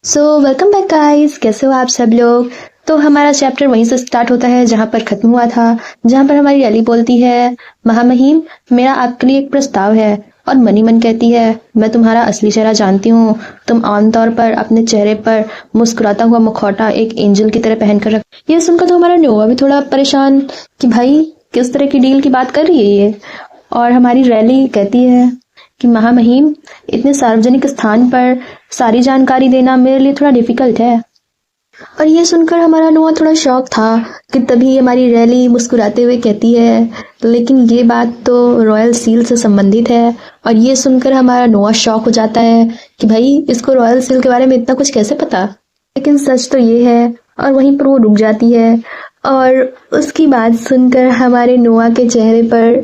Welcome back guys, कैसे हो आप सब लोग। तो हमारा चैप्टर वहीं से स्टार्ट होता है जहाँ पर खत्म हुआ था, जहाँ पर हमारी एली बोलती है, महामहिम मेरा आपके लिए एक प्रस्ताव है। और मनी मन कहती है, मैं तुम्हारा असली चेहरा जानती हूँ। तुम आमतौर पर अपने चेहरे पर मुस्कुराता हुआ मुखौटा एक एंजल की तरह पहन कर रख। ये सुनकर तो हमारा नोआ भी थोड़ा परेशान कि भाई किस तरह की डील की बात कर रही है ये। और हमारी रैली कहती है कि महामहिम इतने सार्वजनिक स्थान पर सारी जानकारी देना मेरे लिए थोड़ा डिफिकल्ट है। और ये सुनकर हमारा नोआ थोड़ा शॉक था कि तभी हमारी रैली मुस्कुराते हुए कहती है, लेकिन ये बात तो रॉयल सील से संबंधित है। और ये सुनकर हमारा नोआ शॉक हो जाता है कि भाई इसको रॉयल सील के बारे में इतना कुछ कैसे पता। लेकिन सच तो ये है। और वहीं पर वो रुक जाती है और उसकी बात सुनकर हमारे नोआ के चेहरे पर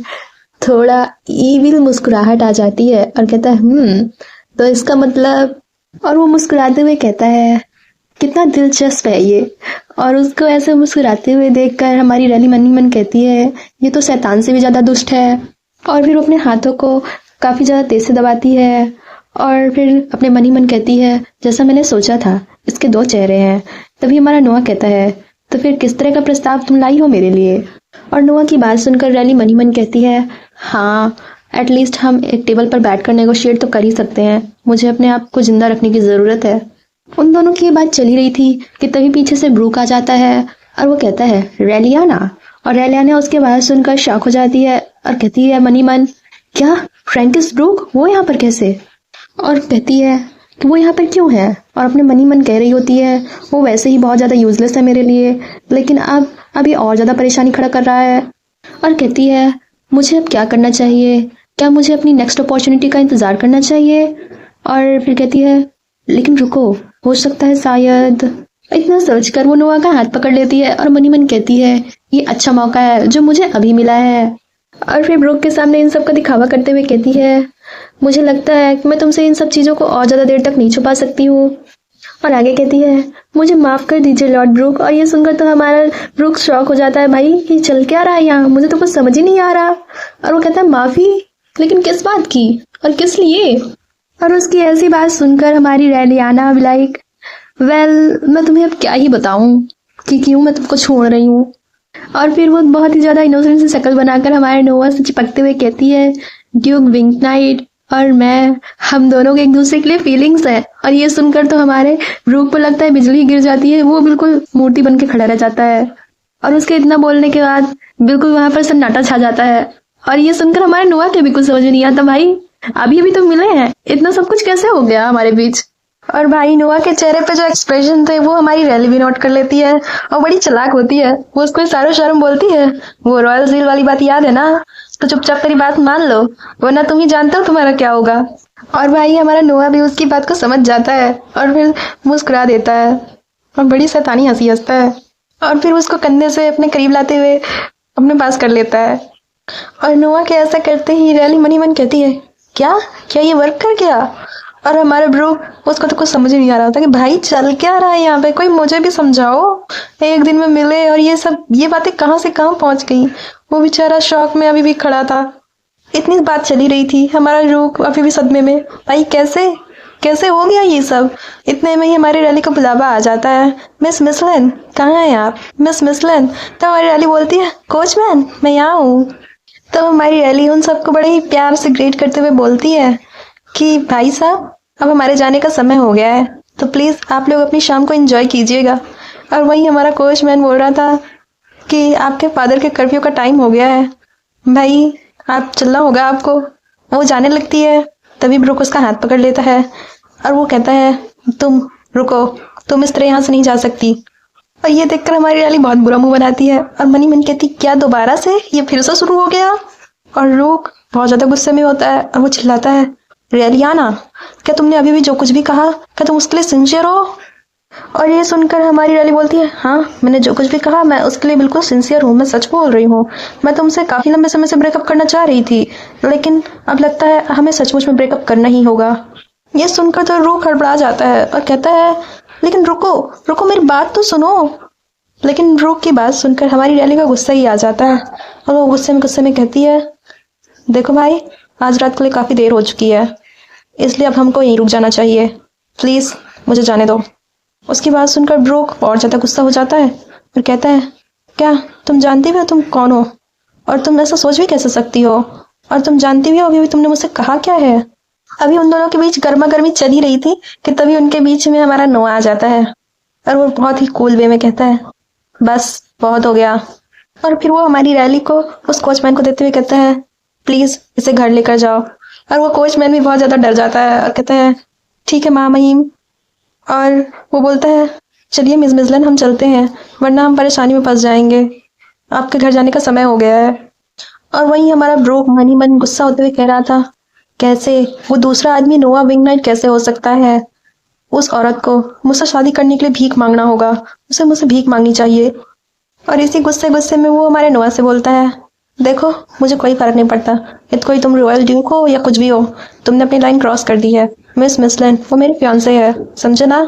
थोड़ा ईविल मुस्कुराहट आ जाती है और कहता है तो इसका मतलब। और वो मुस्कुराते हुए कहता है, कितना दिलचस्प है ये। और उसको ऐसे मुस्कुराते हुए देखकर हमारी रैली मनी मन कहती है, ये तो शैतान से भी ज्यादा दुष्ट है। और फिर वो अपने हाथों को काफी ज्यादा तेज से दबाती है और फिर अपने मनी मन कहती है, जैसा मैंने सोचा था इसके दो चेहरे हैं। तभी हमारा नोआ कहता है, तो फिर किस तरह का प्रस्ताव तुम लाई हो मेरे लिए। और नोआ की बात सुनकर रैली मनी मन कहती है, हाँ एटलीस्ट हम एक टेबल पर बैठकर नेगोशिएट तो कर ही सकते हैं। मुझे अपने आप को जिंदा रखने की जरूरत है। उन दोनों की ये बात चली रही थी कि तभी पीछे से ब्रूक आ जाता है और वो कहता है, रेलियाना। और रेलियाना उसके बात सुनकर शॉक हो जाती है और कहती है, मनी मन क्या, फ्रैंकिस ब्रूक वो यहाँ पर कैसे। और कहती है कि वो यहाँ पर क्यों है। और अपने मनी मन कह रही होती है, वो वैसे ही बहुत ज्यादा यूजलेस है मेरे लिए, लेकिन अब ये और ज्यादा परेशानी खड़ा कर रहा है। और कहती है, मुझे अब क्या करना चाहिए, क्या मुझे अपनी नेक्स्ट अपॉर्चुनिटी का इंतजार करना चाहिए। और फिर कहती है, लेकिन रुको, हो सकता है शायद। इतना सोचकर वो नोआ का हाथ पकड़ लेती है और मनी मन कहती है, ये अच्छा मौका है जो मुझे अभी मिला है। और फिर ब्रूक के सामने इन सब का दिखावा करते हुए कहती है, मुझे लगता है कि मैं तुमसे इन सब चीजों को और ज्यादा देर तक नहीं छुपा सकती हूँ। और आगे कहती है, मुझे माफ कर दीजिए लॉर्ड ब्रूक। और ये सुनकर तो हमारा ब्रूक शॉक हो जाता है, भाई ये चल क्या रहा है यहाँ, मुझे तो कुछ समझ ही नहीं आ रहा। और वो कहता है, माफी, लेकिन किस बात की और किस लिए। और उसकी ऐसी बात सुनकर हमारी रैलियाना लाइक, वेल मैं तुम्हें अब क्या ही बताऊं कि क्यों मैं तुमको छोड़ रही हूँ। और फिर वो बहुत ही ज्यादा इनोसेंट सी शक्ल बनाकर हमारे नोआ से चिपकते हुए कहती है, ड्यूक विंकनाइट और मैं, हम दोनों के एक दूसरे के लिए फीलिंग्स है। और ये सुनकर तो हमारे ब्रूक पर लगता है बिजली गिर जाती है, वो बिल्कुल मूर्ति बन के खड़ा रह जाता है। और उसके इतना बोलने के बाद बिल्कुल वहां पर सन्नाटा छा जाता है। और ये सुनकर हमारे नोआ के भी कुछ समझ नहीं आता, भाई अभी अभी तो मिले हैं, इतना सब कुछ कैसे हो गया हमारे बीच। और भाई नोआ के चेहरे पे जो एक्सप्रेशन थे वो हमारी रैली भी नोट कर लेती है और बड़ी चालाक होती है। वो उसको इशारों इशारों में बोलती है, वो रॉयल सील वाली बात याद है ना, तो चुपचाप तेरी बात मान लो, वरना तुम ही जानते हो तुम्हारा क्या होगा। और भाई हमारा नोआ भी उसकी बात को समझ जाता है और फिर मुस्कुरा देता है और बड़ी शैतानी हंसी हंसता है। और फिर उसको कंधे से अपने करीब लाते हुए अपने पास कर लेता है। और नोआ के ऐसा करते ही रैली मनी मन कहती है, क्या क्या ये वर्क कर गया। और हमारे ब्रूक, उसको तो कुछ समझ ही नहीं आ रहा था कि भाई चल क्या रहा है यहाँ पे, कोई मुझे भी समझाओ, एक दिन में मिले और ये बातें कहाँ से कहाँ पहुंच गई। वो बेचारा शौक में अभी भी खड़ा था। इतनी बात चली रही थी, हमारा ब्रूक अभी भी सदमे में, भाई कैसे कैसे हो गया ये सब। इतने में ही हमारी रैली का बुलावा आ जाता है, मिस मिसलन कहाँ है आप, मिस मिसलन। तो हमारी रैली बोलती है, कोचमैन मैं यहाँ हूँ। तो हमारी रैली उन सबको बड़े ही प्यार से ग्रीट करते हुए बोलती है कि भाई साहब अब हमारे जाने का समय हो गया है, तो प्लीज आप लोग अपनी शाम को एंजॉय कीजिएगा। और वहीं हमारा कोचमैन बोल रहा था कि आपके फादर के कर्फ्यू का टाइम हो गया है, भाई आप चलना होगा आपको। वो जाने लगती है, तभी ब्रूक उसका हाथ पकड़ लेता है और वो कहता है, तुम रुको, तुम इस तरह यहाँ से नहीं जा सकती। और ये देखकर हमारी रैली बहुत बुरा मुंह बनाती है और मनी मन कहती, क्या दोबारा से ये फिर से शुरू हो गया। और ब्रूक बहुत ज्यादा गुस्से में होता है और वो चिल्लाता है, रेलियाना क्या तुमने अभी भी जो कुछ भी कहा, क्या तुम उसके लिए सिंसियर हो। और ये सुनकर हमारी रैली बोलती है, हाँ मैंने जो कुछ भी कहा मैं उसके लिए बिल्कुल सिंसियर हूँ, मैं सच बोल रही हूँ। मैं तुमसे काफी लंबे समय से ब्रेकअप करना चाह रही थी, लेकिन अब लगता है हमें सचमुच में ब्रेकअप करना ही होगा। ये सुनकर तो रूह हड़बड़ा जाता है और कहता है, लेकिन रुको रुको मेरी बात तो सुनो। लेकिन ब्रूक की बात सुनकर हमारी रैली का गुस्सा ही आ जाता है और वो गुस्से में कहती है, देखो भाई आज रात के लिए काफी देर हो चुकी है, इसलिए अब हमको यहीं रुक जाना चाहिए, प्लीज मुझे जाने दो। उसकी बात सुनकर ब्रूक और ज़्यादा गुस्सा हो जाता है और कहता है, क्या तुम जानती भी हो तुम कौन हो? और तुम ऐसा सोच भी कैसे सकती हो? और तुम जानती भी हो अभी तुमने मुझसे कहा क्या है? अभी उन दोनों के बीच गर्मा गर्मी चल ही रही थी कि तभी उनके बीच में हमारा नोआ आ जाता है और वो बहुत ही कूल वे में कहता है, बस बहुत हो गया। और फिर वो हमारी रैली को उस कोचमैन को देते हुए कहता है, प्लीज इसे घर लेकर जाओ। और वो कोचमैन भी बहुत ज्यादा डर जाता है और कहता है, ठीक है महामहिम। और वो बोलता है, चलिए मिस मिजलन हम चलते हैं, वरना हम परेशानी में फंस जाएंगे, आपके घर जाने का समय हो गया है। और वहीं हमारा ब्रूक मनी मन गुस्सा होते हुए कह रहा था, कैसे वो दूसरा आदमी नोआ विंगनाइट कैसे हो सकता है? उस औरत को मुझसे शादी करने के लिए भीख मांगना होगा, उसे मुझसे भीख मांगनी चाहिए। और इसी गुस्से गुस्से में वो हमारे नोआ से बोलता है, देखो मुझे कोई फर्क नहीं पड़ता कि कोई तुम रॉयल ड्यूक हो या कुछ भी हो, तुमने अपनी लाइन क्रॉस कर दी है। मिस मिसलैंड वो मेरे फियांसे है, समझे ना?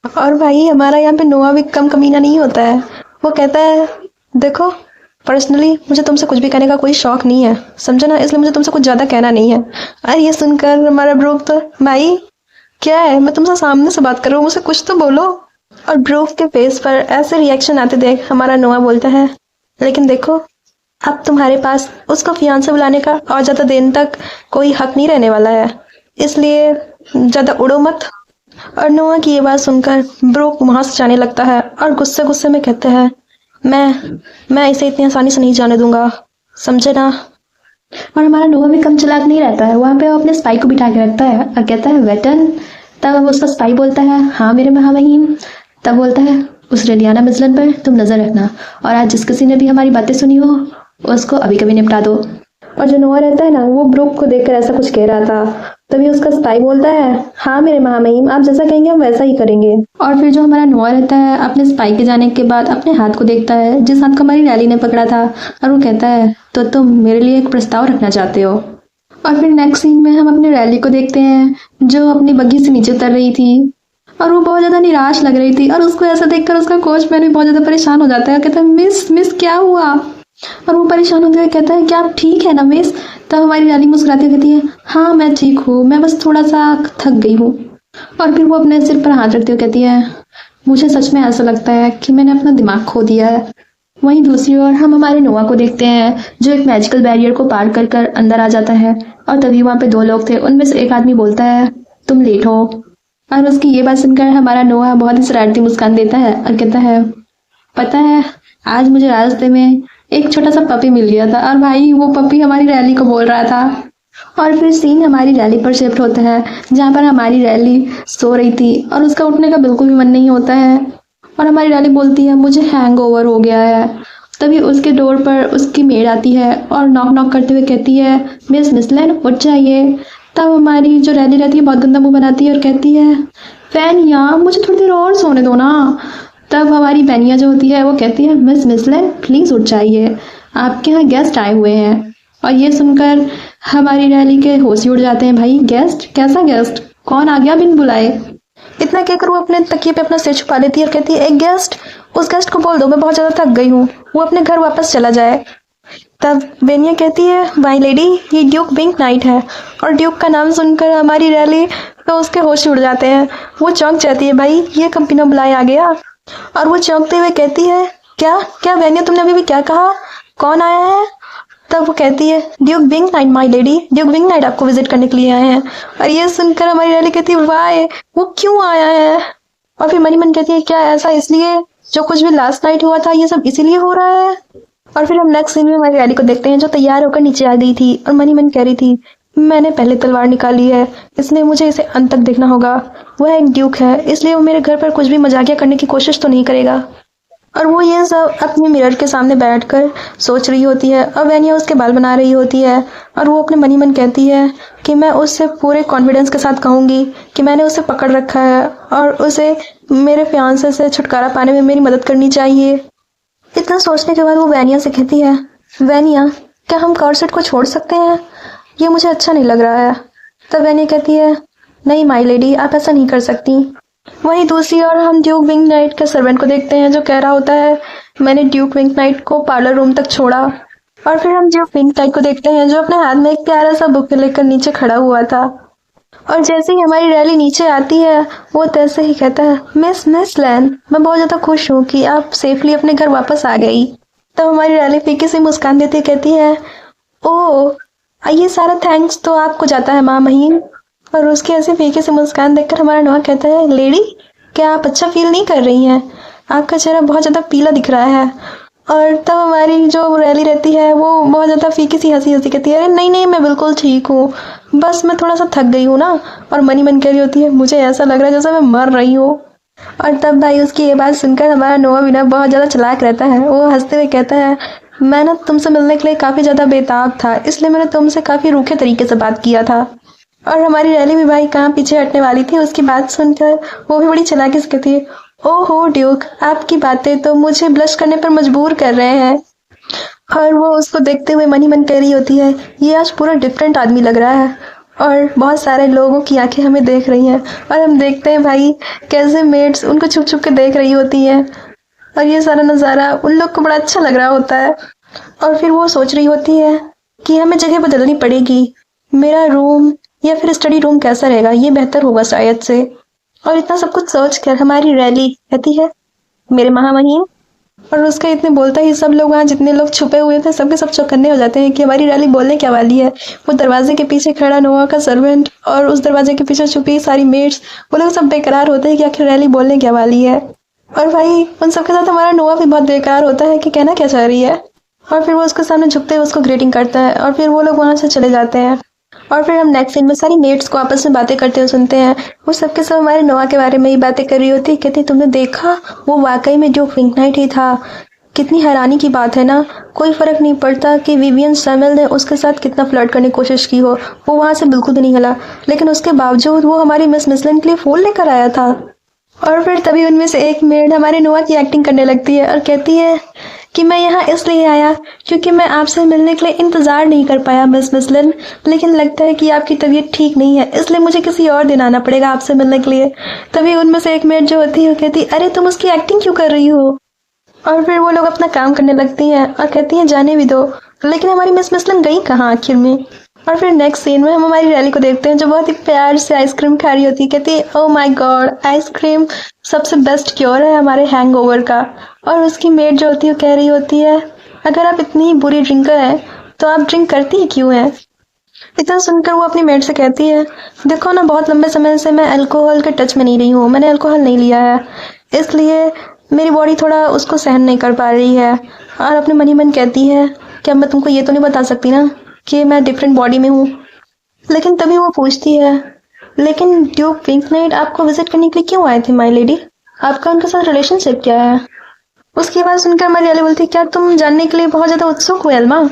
और भाई हमारा यहाँ पे नोआ भी कम कमीना नहीं होता है। वो कहता है, देखो पर्सनली मुझे तुमसे कुछ भी कहने का कोई शौक नहीं है, समझे ना, इसलिए मुझे तुमसे कुछ ज्यादा कहना नहीं है। और ये सुनकर हमारा ब्रूक तो, भाई क्या है, मैं तुमसे सामने से बात कर रहा हूँ, मुझसे कुछ तो बोलो। और ब्रूक के फेस पर ऐसे रिएक्शन आते देख हमारा नोआ बोलता है, लेकिन देखो अब तुम्हारे पास उसको फियांसे बुलाने का और ज्यादा दिन तक कोई हक नहीं रहने वाला है, इसलिए ज्यादा उड़ो मत। और नोआ की ये बात सुनकर ब्रूक वहां से जाने लगता है और गुस्से गुस्से में कहते हैं, मैं इसे इतनी आसानी से नहीं जाने दूंगा, समझे ना? और हमारा नोआ भी कम चालाक नहीं रहता है, वहां पे वो अपने स्पाई को बिठा के रखता है और कहता है, वेटन। तब उसका स्पाई बोलता है, हाँ मेरे महामहिम। तब बोलता है, उस रेलियाना मिजलन पर तुम नजर रखना, और आज जिस किसी ने भी हमारी बातें सुनी हो उसको अभी कभी निपटा दो। और जो नोआ रहता है ना, वो ब्रूक को देखकर ऐसा कुछ कह रहा था, तभी उसका स्पाई बोलता है, हाँ मेरे महामहिम, आप जैसा कहेंगे हम वैसा ही करेंगे। और फिर जो हमारा नोआ रहता है अपने स्पाई के जाने के बाद अपने हाथ को देखता है जिस हाथ को हमारी रैली ने पकड़ा था, और वो कहता है, तो तुम मेरे लिए एक प्रस्ताव रखना चाहते हो? और फिर नेक्स्ट सीन में हम अपनी रैली को देखते हैं जो अपनी बग्घी से नीचे उतर रही थी और वो बहुत ज्यादा निराश लग रही थी। और उसको ऐसा देखकर उसका कोचमैन भी बहुत ज्यादा परेशान हो जाता है, कहता है, मिस मिस क्या हुआ? और वो परेशान होते हुए कहता है, क्या आप ठीक है ना मिस? तब हमारी रैली मुस्कुराती हुई कहती है, हाँ मैं ठीक हूँ, मैं बस थोड़ा सा थक गई हूँ। और फिर वो अपने सिर पर हाथ रखते हुए कहती है, मुझे सच में ऐसा लगता है कि मैंने अपना दिमाग खो दिया है। वहीं दूसरी ओर हम हमारे नोआ को देखते हैं जो एक मैजिकल बैरियर को पार कर कर अंदर आ जाता है। और तभी वहां पे दो लोग थे, उनमें से एक आदमी बोलता है, तुम लेट हो। और उसकी ये बात सुनकर हमारा नोआ बहुत ही शरारती मुस्कान देता है और कहता है, पता है आज मुझे रास्ते में एक छोटा सा पपी मिल गया था, और भाई वो पपी हमारी रैली को बोल रहा था। और फिर सीन हमारी रैली पर शिफ्ट होता है जहाँ पर हमारी रैली सो रही थी और उसका उठने का बिल्कुल भी मन नहीं होता है। और हमारी रैली बोलती है, मुझे हैंगओवर हो गया है। तभी उसके डोर पर उसकी मेड आती है और नॉक नॉक करते हुए कहती है, मिस मिसलैंड उठ जाइए। तब हमारी जो रैली रहती है बहुत गंदा मुंह बनाती है और कहती है, फैनिया मुझे थोड़ी देर और सोने दो ना। तब हमारी बैनिया जो होती है वो कहती है, मिस मिसलैंड प्लीज उठ जाइए, आपके यहाँ गेस्ट आए हुए हैं। और ये सुनकर हमारी रैली के होश ही उड़ जाते हैं, भाई गेस्ट? कैसा गेस्ट? कौन आ गया बिन बुलाए? इतना कहकर वो अपने तकिए पे अपना सिर छुपा लेती है और कहती है, एक गेस्ट? उस गेस्ट को बोल दो मैं बहुत ज्यादा थक गई हूँ, वो अपने घर वापस चला जाए। तब बेनिया कहती है, माई लेडी ये ड्यूक विंगनाइट है। और ड्यूक का नाम सुनकर हमारी रैली तो उसके होश उड़ जाते हैं, वो चौंक जाती है, भाई ये कम बिना बुलाए आ गया। और वो चौंकते हुए कहती है, क्या क्या बेनिया तुमने अभी भी क्या कहा, कौन आया है? तब वो कहती है, ड्यूक विंगनाइट माई लेडी, ड्यूक विंगनाइट आपको विजिट करने के लिए आए हैं। और ये सुनकर हमारी रैली कहती है, वाह वो क्यों आया है? और फिर मनी मन कहती है, क्या ऐसा इसलिए जो कुछ भी लास्ट नाइट हुआ था ये सब इसीलिए हो रहा है? और फिर हम नेक्स्ट सीन में हमारी रैली को देखते हैं जो तैयार होकर नीचे आ गई थी और मनी मन कह रही थी, मैंने पहले तलवार निकाली है, इसलिए मुझे इसे अंत तक देखना होगा। वह एक ड्यूक है, इसलिए वो मेरे घर पर कुछ भी मजाकिया करने की कोशिश तो नहीं करेगा। और वो ये सब अपने मिरर के सामने बैठकर सोच रही होती है और वेनिया उसके बाल बना रही होती है। और वो अपने मनी मन कहती है कि मैं उससे पूरे कॉन्फिडेंस के साथ कहूँगी कि मैंने उसे पकड़ रखा है और उसे मेरे फियांसे से छुटकारा पाने में मेरी मदद करनी चाहिए। इतना सोचने के बाद वो वेनिया से कहती है, वेनिया क्या हम कॉर्सेट को छोड़ सकते हैं? ये मुझे अच्छा नहीं लग रहा है। तब वेनिया कहती है, नहीं माई लेडी आप ऐसा नहीं कर सकती। वहीं दूसरी ओर हम ड्यूक विंगनाइट के सर्वेंट को देखते हैं जो कह रहा होता है, मैंने ड्यूक विंगनाइट को पार्लर रूम तक छोड़ा। और फिर हम ड्यूक विंगनाइट को देखते हैं जो अपने हाथ में एक प्यारा सा बुके लेकर नीचे खड़ा हुआ था। और जैसे ही हमारी रैली नीचे आती है वो तैसे ही कहता है, मिस लैन, मैं बहुत ज़्यादा खुश हूँ कि आप सेफली अपने घर वापस आ गई। तब हमारी रैली फीकी से मुस्कान देती कहती है, ओह ये सारा थैंक्स तो आपको जाता है माँ महीन। और उसकी ऐसी फीकी से मुस्कान देखकर हमारा नोआ कहता है, लेडी क्या आप अच्छा फील नहीं कर रही हैं? आपका चेहरा बहुत ज़्यादा पीला दिख रहा है। और तब हमारी जो रैली रहती है वो बहुत ज़्यादा फीकी सी हंसी हंसी कहती है, अरे नहीं मैं बिल्कुल ठीक हूँ, बस मैं थोड़ा सा थक गई हूँ ना। और मनी मन कह रही होती है, मुझे ऐसा लग रहा है जैसे मैं मर रही हूँ। और तब भाई उसकी ये बात सुनकर हमारा नोआ भी ना बहुत ज़्यादा चालाक रहता है। वो हंसते हुए कहता है, मैं ना तुमसे मिलने के लिए काफ़ी ज़्यादा बेताब था, इसलिए मैंने तुमसे काफ़ी रूखे तरीके से बात किया था। और हमारी रैली भी भाई कहाँ पीछे हटने वाली थी, उसकी बात सुनकर वो भी बड़ी चालाकी से कहती है, ओहो ड्यूक, आपकी बातें तो मुझे ब्लश करने पर मजबूर कर रहे हैं। और वो उसको देखते हुए मनी मन कह रही होती है, ये आज पूरा डिफरेंट आदमी लग रहा है। और बहुत सारे लोगों की आंखें हमें देख रही हैं और हम देखते हैं भाई कैसे मेड्स उनको छुप छुप के देख रही होती हैं। और ये सारा नज़ारा उन लोग को बड़ा अच्छा लग रहा होता है। और फिर वो सोच रही होती है कि हमें जगह बदलनी पड़ेगी, मेरा रूम या फिर स्टडी रूम कैसा रहेगा, ये बेहतर होगा शायद से। और इतना सब कुछ सोच कर हमारी रैली कहती है, मेरे महामहिम। और उसका इतने बोलता ही सब लोग वहाँ जितने लोग छुपे हुए थे सबके सब चौकन्ने हो जाते हैं कि हमारी रैली बोलने क्या वाली है। वो दरवाजे के पीछे खड़ा नोआ का सर्वेंट और उस दरवाजे के पीछे छुपी सारी मेड्स, वो लोग सब बेकरार होते हैं कि आखिर रैली बोलने क्या वाली है। और भाई उन सबके साथ हमारा नोआ भी बहुत बेकार होता है कि कहना क्या चाह रही है। और फिर वो उसके सामने झुकते हुए उसको ग्रीटिंग करता है और फिर वो लोग वहाँ से चले जाते हैं। और फिर हम नेक्स्ट सीन में सारी मेट्स को आपस में बातें करते हुए सुनते हैं। वो सबके सब हमारे नोआ के बारे में ही बातें कर रही होती, कहती तुमने देखा वो वाकई में ड्यूक विंकनाइट ही था। कितनी हैरानी की बात है ना, कोई फर्क नहीं पड़ता कि विवियन सैमुअल ने उसके साथ कितना फ्लर्ट करने की कोशिश की हो, वो वहाँ से बिल्कुल भी नहीं हिला, लेकिन उसके बावजूद वो हमारी मिस मिसलिन के लिए फूल लेकर आया था। और फिर तभी उनमें से एक मेड हमारे नोआ की एक्टिंग करने लगती है और कहती है कि मैं यहाँ इसलिए आया क्योंकि मैं आपसे मिलने के लिए इंतज़ार नहीं कर पाया मिस मिसलिन, लेकिन लगता है कि आपकी तबीयत ठीक नहीं है, इसलिए मुझे किसी और दिन आना पड़ेगा आपसे मिलने के लिए। तभी उनमें से एक मेड जो होती है वो कहती, अरे तुम उसकी एक्टिंग क्यों कर रही हो? और फिर वो लोग अपना काम करने लगती हैं और कहती हैं जाने भी दो, लेकिन हमारी मिस मिसलिन गई कहाँ आखिर में। और फिर नेक्स्ट सीन में हम हमारी रैली को देखते हैं जो बहुत ही प्यार से आइसक्रीम खा रही होती है, कहती है ओह माय गॉड, आइसक्रीम सबसे बेस्ट क्योर है हमारे हैंगओवर का। और उसकी मेड जो होती है वो कह रही होती है, अगर आप इतनी ही बुरी ड्रिंकर हैं तो आप ड्रिंक करती ही क्यों हैं? इतना सुनकर वो अपनी मेड से कहती है, देखो ना बहुत लंबे समय से मैं अल्कोहल के टच में नहीं रही हूँ, मैंने अल्कोहल नहीं लिया है, इसलिए मेरी बॉडी थोड़ा उसको सहन नहीं कर पा रही है। और अपने मनी मन कहती है कि अब मैं तुमको ये तो नहीं बता सकती ना कि मैं डिफरेंट बॉडी में हूँ। लेकिन तभी वो पूछती है, लेकिन ड्यूक विंकनाइट आपको विजिट करने के लिए क्यों आए थे माय लेडी? आपका उनके साथ रिलेशनशिप क्या है? उसकी बात सुनकर मरियाली बोलती है, क्या तुम जानने के लिए बहुत ज़्यादा उत्सुक हो एल्मा?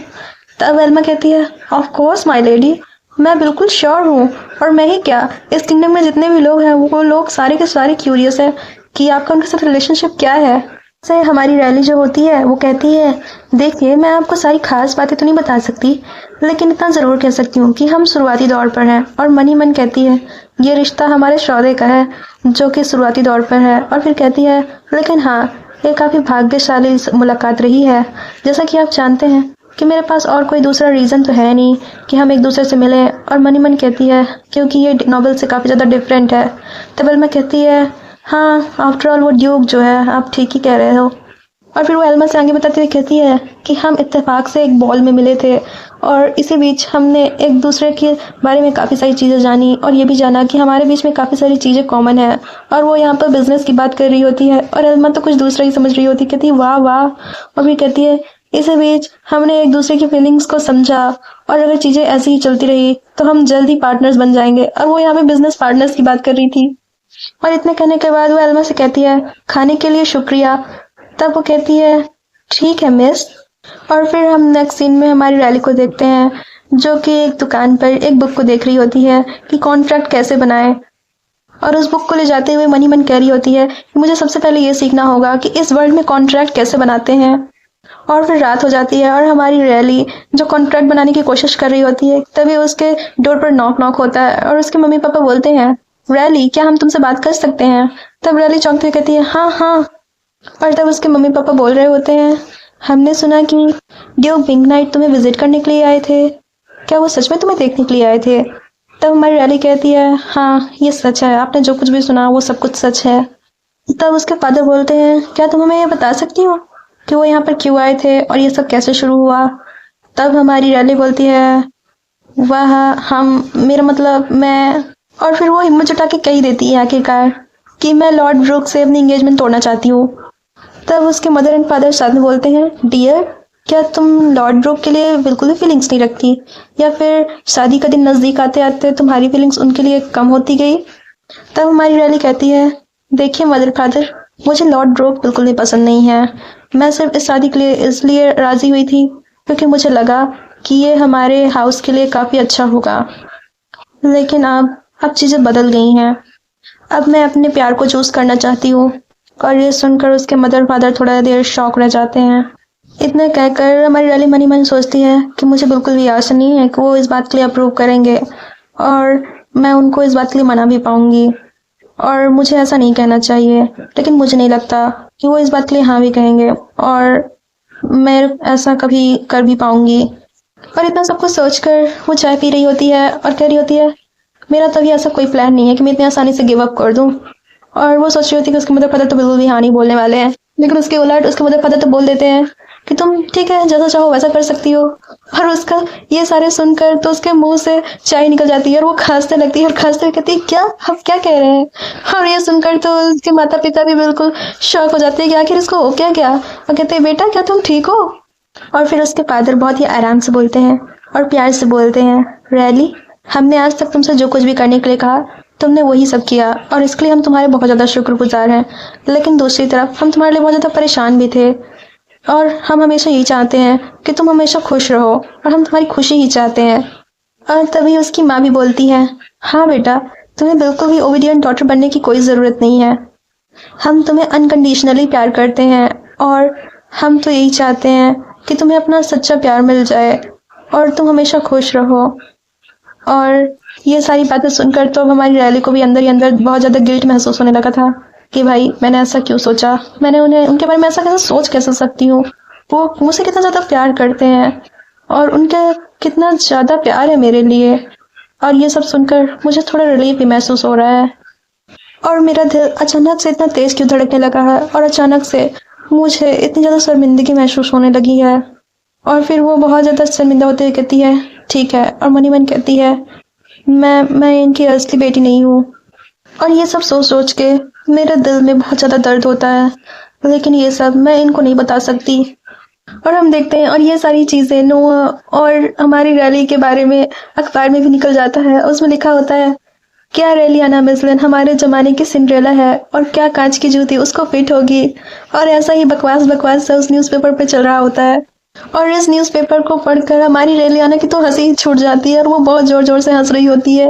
तब एल्मा कहती है, ऑफ कोर्स माय लेडी, मैं बिल्कुल श्योर हूँ। और मैं ही क्या, इस किंगडम में जितने भी लोग हैं वो लोग सारे के सारे क्यूरियस है कि आपका उनके साथ रिलेशनशिप क्या है। से हमारी रैली जो होती है वो कहती है, देखिए मैं आपको सारी खास बातें तो नहीं बता सकती, लेकिन इतना ज़रूर कह सकती हूँ कि हम शुरुआती दौर पर हैं। और मनी मन कहती है, ये रिश्ता हमारे सौदे का है जो कि शुरुआती दौर पर है। और फिर कहती है, लेकिन हाँ ये काफ़ी भाग्यशाली मुलाकात रही है, जैसा कि आप जानते हैं कि मेरे पास और कोई दूसरा रीज़न तो है नहीं कि हम एक दूसरे से मिलें। और मनी मन कहती है, क्योंकि ये नॉवेल से काफ़ी ज़्यादा डिफरेंट है। तब एल्मा कहती है, हाँ आफ्टर ऑल वो ड्यूक जो है, आप ठीक ही कह रहे हो। और फिर वो एल्मा से आगे बताती हुई कहती है कि हम इत्तेफाक से एक बॉल में मिले थे और इसी बीच हमने एक दूसरे के बारे में काफ़ी सारी चीज़ें जानी और ये भी जाना कि हमारे बीच में काफ़ी सारी चीज़ें कॉमन है। और वो यहाँ पर बिजनेस की बात कर रही होती है और एल्मा तो कुछ दूसरा ही समझ रही होती, कहती है वाह वाह। और फिर कहती है, इसी बीच हमने एक दूसरे की फीलिंग्स को समझा और अगर चीज़ें ऐसी ही चलती रही तो हम जल्द ही पार्टनर्स बन जाएंगे। और वो यहाँ पे बिजनेस पार्टनर्स की बात कर रही थी। और इतने कहने के बाद वो एल्मा से कहती है, खाने के लिए शुक्रिया। तब वो कहती है, ठीक है मिस। और फिर हम नेक्स्ट सीन में हमारी रैली को देखते हैं जो कि एक दुकान पर एक बुक को देख रही होती है कि कॉन्ट्रैक्ट कैसे बनाए। और उस बुक को ले जाते हुए मनी मन कह रही होती है कि मुझे सबसे पहले ये सीखना होगा कि इस वर्ल्ड में कॉन्ट्रैक्ट कैसे बनाते हैं। और फिर रात हो जाती है और हमारी रैली जो कॉन्ट्रैक्ट बनाने की कोशिश कर रही होती है, तभी उसके डोर पर नॉक नॉक होता है और उसके मम्मी पापा बोलते हैं, रैली क्या हम तुमसे बात कर सकते हैं? तब रैली चौंकती हुई कहती है, हाँ हाँ। और तब उसके मम्मी पापा बोल रहे होते हैं, हमने सुना कि ड्यूक विंकनाइट तुम्हें विजिट करने के लिए आए थे, क्या वो सच में तुम्हें देखने के लिए आए थे? तब हमारी रैली कहती है, हाँ ये सच है, आपने जो कुछ भी सुना वो सब कुछ सच है। तब उसके फादर बोलते हैं, क्या तुम हमें ये बता सकती हो कि वो यहाँ पर क्यों आए थे और ये सब कैसे शुरू हुआ। तब हमारी रैली बोलती है, वह हम मेरा मतलब मैं, और फिर वो हिम्मत जुटा के कह देती है आखिरकार कि मैं लॉर्ड ब्रूक से अपनी एंगेजमेंट तोड़ना चाहती हूँ। तब उसके मदर एंड फादर साथ में बोलते हैं, डियर क्या तुम लॉर्ड ब्रूक के लिए बिल्कुल भी फीलिंग्स नहीं रखती, या फिर शादी का दिन नजदीक आते आते तुम्हारी फीलिंग्स उनके लिए कम होती गई। तब हमारी रैली कहती है, देखिए मदर फादर, मुझे लॉर्ड ब्रूक बिल्कुल भी पसंद नहीं है। मैं सिर्फ इस शादी के लिए इसलिए राजी हुई थी क्योंकि मुझे लगा कि ये हमारे हाउस के लिए काफी अच्छा होगा। लेकिन अब चीजें बदल गई हैं। अब मैं अपने प्यार को चूज करना चाहती हूँ। और ये सुनकर उसके मदर फादर थोड़ा देर शॉक रह जाते हैं। इतना कहकर हमारी रैली मनी मन सोचती है कि मुझे बिल्कुल भी आशा नहीं है कि वो इस बात के लिए अप्रूव करेंगे, और मैं उनको इस बात के लिए मना भी पाऊंगी, और मुझे ऐसा नहीं कहना चाहिए, लेकिन मुझे नहीं लगता कि वो इस बात के लिए हाँ भी कहेंगे, और मैं ऐसा कभी कर भी पाऊंगी। और इतना सब कुछ सोचकर वो चाय पी रही होती है और कह रही होती है, मेरा तो अभी ऐसा कोई प्लान नहीं है कि मैं इतनी आसानी से गिव अप कर दूं। और वो सोच रही होती है कि उसके मदर फादर तो बिल्कुल भी हाँ नहीं बोलने वाले हैं, लेकिन उसके उलट उसके मदर फादर तो बोल देते हैं कि तुम ठीक है, जैसा चाहो वैसा कर सकती हो। और उसका ये सारे सुनकर तो उसके मुंह से चाय निकल जाती है और वो खांसने लगती है, और खांसते हुए कहती है, क्या आप क्या कह रहे हैं। और ये सुनकर तो उसके माता पिता भी बिल्कुल शॉक हो जाते हैं कि आखिर इसको हो क्या गया। और कहते हैं, बेटा क्या तुम ठीक हो। और फिर उसके फादर बहुत ही आराम से बोलते हैं और प्यार से बोलते हैं, रैली, हमने आज तक तुमसे जो कुछ भी करने के लिए कहा तुमने वही सब किया, और इसके लिए हम तुम्हारे बहुत ज़्यादा शुक्रगुजार हैं। लेकिन दूसरी तरफ हम तुम्हारे लिए बहुत ज़्यादा परेशान भी थे, और हम हमेशा यही चाहते हैं कि तुम हमेशा खुश रहो, और हम तुम्हारी खुशी ही चाहते हैं। और तभी उसकी माँ भी बोलती है, हाँ बेटा, तुम्हें बिल्कुल भी ओबीडियंट डॉटर बनने की कोई ज़रूरत नहीं है। हम तुम्हें अनकंडीशनली प्यार करते हैं, और हम तो यही चाहते हैं कि तुम्हें अपना सच्चा प्यार मिल जाए और तुम हमेशा खुश रहो। और ये सारी बातें सुनकर तो अब हमारी रैली को भी अंदर ही अंदर बहुत ज़्यादा गिल्ट महसूस होने लगा था कि भाई मैंने ऐसा क्यों सोचा, मैंने उन्हें उनके बारे में ऐसा कैसे सोच कैसे सकती हूँ। वो मुझसे कितना ज़्यादा प्यार करते हैं और उनका कितना ज़्यादा प्यार है मेरे लिए। और ये सब सुनकर मुझे थोड़ा रिलीफ भी महसूस हो रहा है, और मेरा दिल अचानक से इतना तेज क्यों धड़कने लगा है, और अचानक से मुझे इतनी ज़्यादा शर्मिंदगी महसूस होने लगी है। और फिर वो बहुत ज़्यादा शर्मिंदा होते हुए कहती है, ठीक है, और मनी मन कहती है, मैं इनकी असली बेटी नहीं हूँ। और ये सब सोच सोच के मेरे दिल में बहुत ज़्यादा दर्द होता है, लेकिन ये सब मैं इनको नहीं बता सकती। और हम देखते हैं, और ये सारी चीज़ें नोआ और हमारी रैली के बारे में अखबार में भी निकल जाता है। उसमें लिखा होता है, क्या रेलियाना मिसलिन हमारे जमाने की सिंड्रेला है, और क्या कांच की जूती उसको फिट होगी। और ऐसा ही बकवास बकवास सा उस न्यूज़पेपर पे चल रहा होता है। और इस न्यूज़पेपर को पढ़कर हमारी रेलियाना की तो हंसी छूट जाती है, और वो बहुत जोर जोर से हंस रही होती है।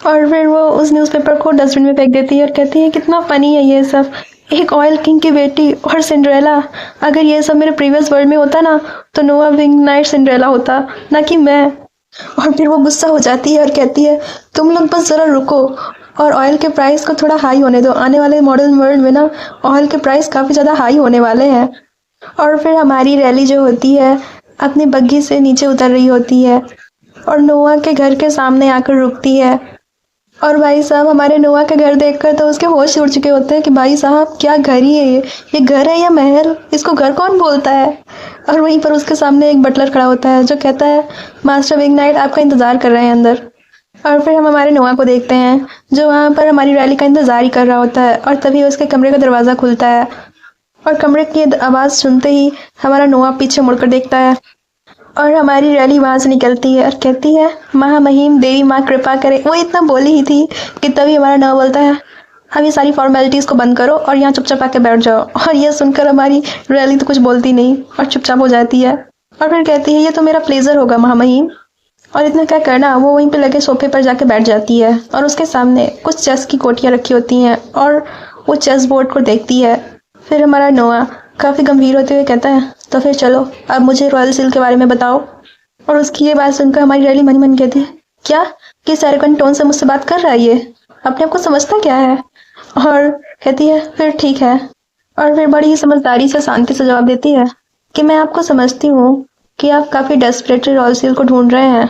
और फिर वो उस न्यूज़पेपर को डस्टबिन में फेंक देती है और कहती है, कितना फनी है ये सब, एक ऑयल किंग की बेटी और सिंड्रेला। अगर ये सब मेरे प्रीवियस वर्ल्ड में होता ना, तो नोआ विंग नाइट सिंड्रेला होता, ना कि मैं। और फिर वो गुस्सा हो जाती है और कहती है, तुम लोग बस ज़रा रुको और ऑयल के प्राइस को थोड़ा हाई होने दो। आने वाले मॉडर्न वर्ल्ड में ना ऑयल के प्राइस काफ़ी ज़्यादा हाई होने वाले हैं। और फिर हमारी रैली जो होती है अपनी बग्घी से नीचे उतर रही होती है और नोआ के घर के सामने आकर रुकती है। और भाई साहब, हमारे नोआ का घर देखकर तो उसके होश उड़ चुके होते हैं कि भाई साहब क्या घर ही है ये घर है या महल, इसको घर कौन बोलता है। और वहीं पर उसके सामने एक बटलर खड़ा होता है जो कहता है, मास्टर विंग नाइट आपका इंतजार कर रहे हैं अंदर। और फिर हम हमारे नोआ को देखते हैं जो वहाँ पर हमारी रैली का इंतजार ही कर रहा होता है। और तभी उसके कमरे का दरवाज़ा खुलता है, और कमरे की आवाज़ सुनते ही हमारा नोआ पीछे मुड़कर देखता है, और हमारी रैली वहाँ से निकलती है और कहती है, महामहिम देवी माँ कृपा करे। वो इतना बोली ही थी कि तभी हमारा नोआ बोलता है, अब ये सारी फॉर्मेलिटीज़ को बंद करो और यहाँ चुपचाप आके बैठ जाओ। और ये सुनकर हमारी रैली तो कुछ बोलती नहीं और चुपचाप हो जाती है। और फिर कहती है, ये तो मेरा प्लेजर होगा महामहिम। और इतना क्या करना, वो वहीं पे लगे सोफे पर जाके बैठ जाती है, और उसके सामने कुछ चेस की कोटियाँ रखी होती हैं, और वो चेस बोर्ड को देखती है। फिर हमारा नोआ काफ़ी गंभीर होते हुए कहता है, तो फिर चलो अब मुझे रॉयल सील के बारे में बताओ। और उसकी ये बात सुनकर हमारी रैली मन मन कहती है, क्या किस एरोगेंट टोन से मुझसे बात कर रहा है, ये अपने आप को समझता क्या है। और कहती है, फिर ठीक है। और फिर बड़ी ही समझदारी से शांति से जवाब देती है कि मैं आपको समझती हूँ कि आप काफ़ी डेस्परेटली रॉयल सील को ढूंढ रहे हैं।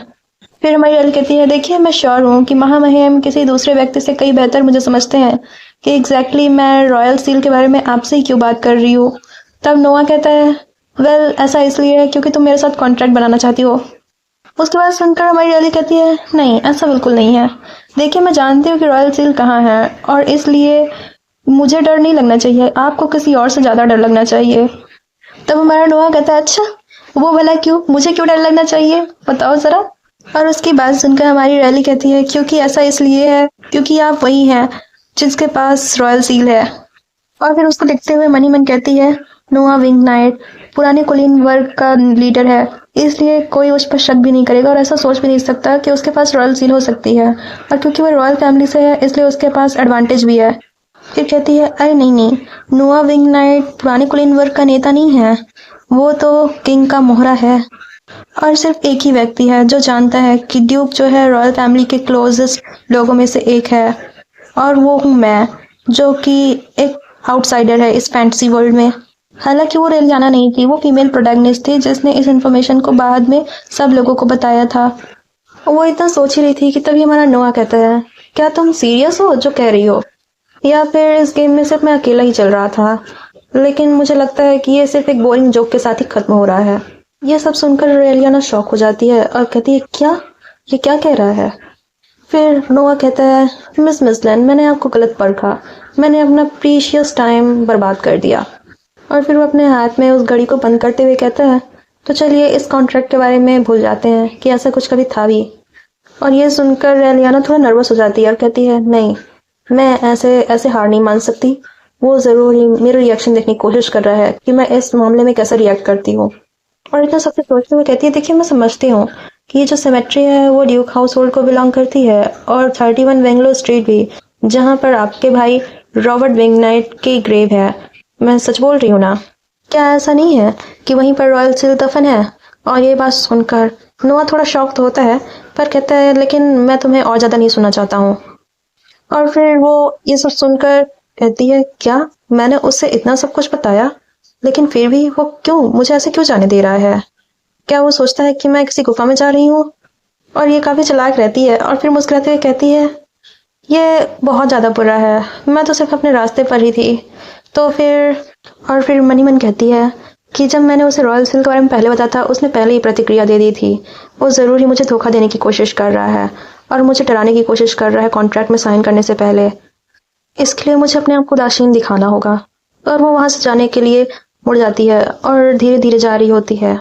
फिर हमारी एल कहती है, देखिए मैं श्योर हूँ कि महामहिम किसी दूसरे व्यक्ति से कई बेहतर मुझे समझते हैं कि एग्जैक्टली मैं रॉयल सील के बारे में आपसे ही क्यों बात कर रही हूँ। तब नोआ कहता है, वेल ऐसा इसलिए है क्योंकि तुम मेरे साथ कॉन्ट्रैक्ट बनाना चाहती हो। उसके बाद सुनकर हमारी एली कहती है, नहीं ऐसा बिल्कुल नहीं है। देखिए मैं जानती हूँ कि रॉयल सील कहाँ है और इसलिए मुझे डर नहीं लगना चाहिए, आपको किसी और से ज्यादा डर लगना चाहिए। तब हमारा नोआ कहता है, अच्छा वो भला क्यों, मुझे क्यों डर लगना चाहिए, बताओ जरा। और उसकी बात सुनकर हमारी रैली कहती है, क्योंकि ऐसा इसलिए है क्योंकि आप वही हैं जिसके पास रॉयल सील है। और फिर उसको देखते हुए मनी मन कहती है, नोआ विंग नाइट पुराने कुलीन वर्ग का लीडर है, इसलिए कोई उस पर शक भी नहीं करेगा और ऐसा सोच भी नहीं सकता कि उसके पास रॉयल सील हो सकती है, और क्योंकि वो रॉयल फैमिली से है इसलिए उसके पास एडवांटेज भी है। फिर कहती है, अरे नहीं नहीं, नोआ विंग नाइट पुराने कुलीन वर्ग का नेता नहीं है, वो तो किंग का मोहरा है। और सिर्फ एक ही व्यक्ति है जो जानता है कि ड्यूक जो है रॉयल फैमिली के क्लोजेस्ट लोगों में से एक है, और वो हूँ मैं, जो कि एक आउटसाइडर है इस फैंटेसी वर्ल्ड में। हालांकि वो रेलियाना नहीं थी, वो फीमेल प्रोटैगनिस्ट थी जिसने इस इन्फॉर्मेशन को बाद में सब लोगों को बताया था। वो इतना सोच ही रही थी कि तभी हमारा नोआ कहता है, क्या तुम सीरियस हो जो कह रही हो, या फिर इस गेम में सिर्फ मैं अकेला ही चल रहा था, लेकिन मुझे लगता है कि ये सिर्फ एक बोरिंग जोक के साथ ही खत्म हो रहा है। ये सब सुनकर रेलियाना शॉक हो जाती है और कहती है, क्या, ये क्या कह रहा है। फिर नोआ कहता है, मिस मिसलैंड, मैंने आपको गलत परखा, मैंने अपना प्रीशियस टाइम बर्बाद कर दिया। और फिर वो अपने हाथ में उस घड़ी को बंद करते हुए कहता है, तो चलिए इस कॉन्ट्रैक्ट के बारे में भूल जाते हैं कि ऐसा कुछ कभी था भी। और ये सुनकर रेलियाना थोड़ा नर्वस हो जाती है और कहती है, नहीं, मैं ऐसे ऐसे हार नहीं मान सकती। वो जरूर ही मेरा रिएक्शन देखने की कोशिश कर रहा है कि मैं इस मामले में कैसे रिएक्ट करती हूँ। और इतना सबसे सोचते हुए कहती है, देखिए मैं समझती हूँ कि ये जो सेमेट्री है वो ड्यूक हाउस होल्ड को बिलोंग करती है, और 31 वेंगलो स्ट्रीट भी, जहाँ पर आपके भाई रॉबर्ट विंगनाइट की ग्रेव है। मैं सच बोल रही हूँ ना, क्या ऐसा नहीं है कि वहीं पर रॉयल सील दफन है। और ये बात सुनकर नोआ थोड़ा शॉक तो होता है, पर कहता है, लेकिन मैं तुम्हें और ज्यादा नहीं सुनना चाहता हूँ। और फिर वो ये सब सुनकर कहती है, क्या मैंने उससे इतना सब कुछ बताया, लेकिन फिर भी वो क्यों मुझे ऐसे क्यों जाने दे रहा है। क्या वो सोचता है कि मैं किसी गुफा में जा रही हूँ। और ये काफी चालाक रहती है और फिर मुस्कुराते हुए कहती है, ये बहुत ज्यादा बुरा है, मैं तो सिर्फ अपने रास्ते पर ही थी। तो फिर और फिर मनी मन कहती है कि जब मैंने उसे रॉयल सील के बारे में पहले बताया था, उसने पहले ही प्रतिक्रिया दे दी थी। वो जरूर ही मुझे धोखा देने की कोशिश कर रहा है और मुझे डराने की कोशिश कर रहा है कॉन्ट्रैक्ट में साइन करने से पहले। इसके लिए मुझे अपने आप को उदासीन दिखाना होगा। और वो वहां से जाने के लिए मुड़ जाती है और धीरे धीरे जा रही होती है।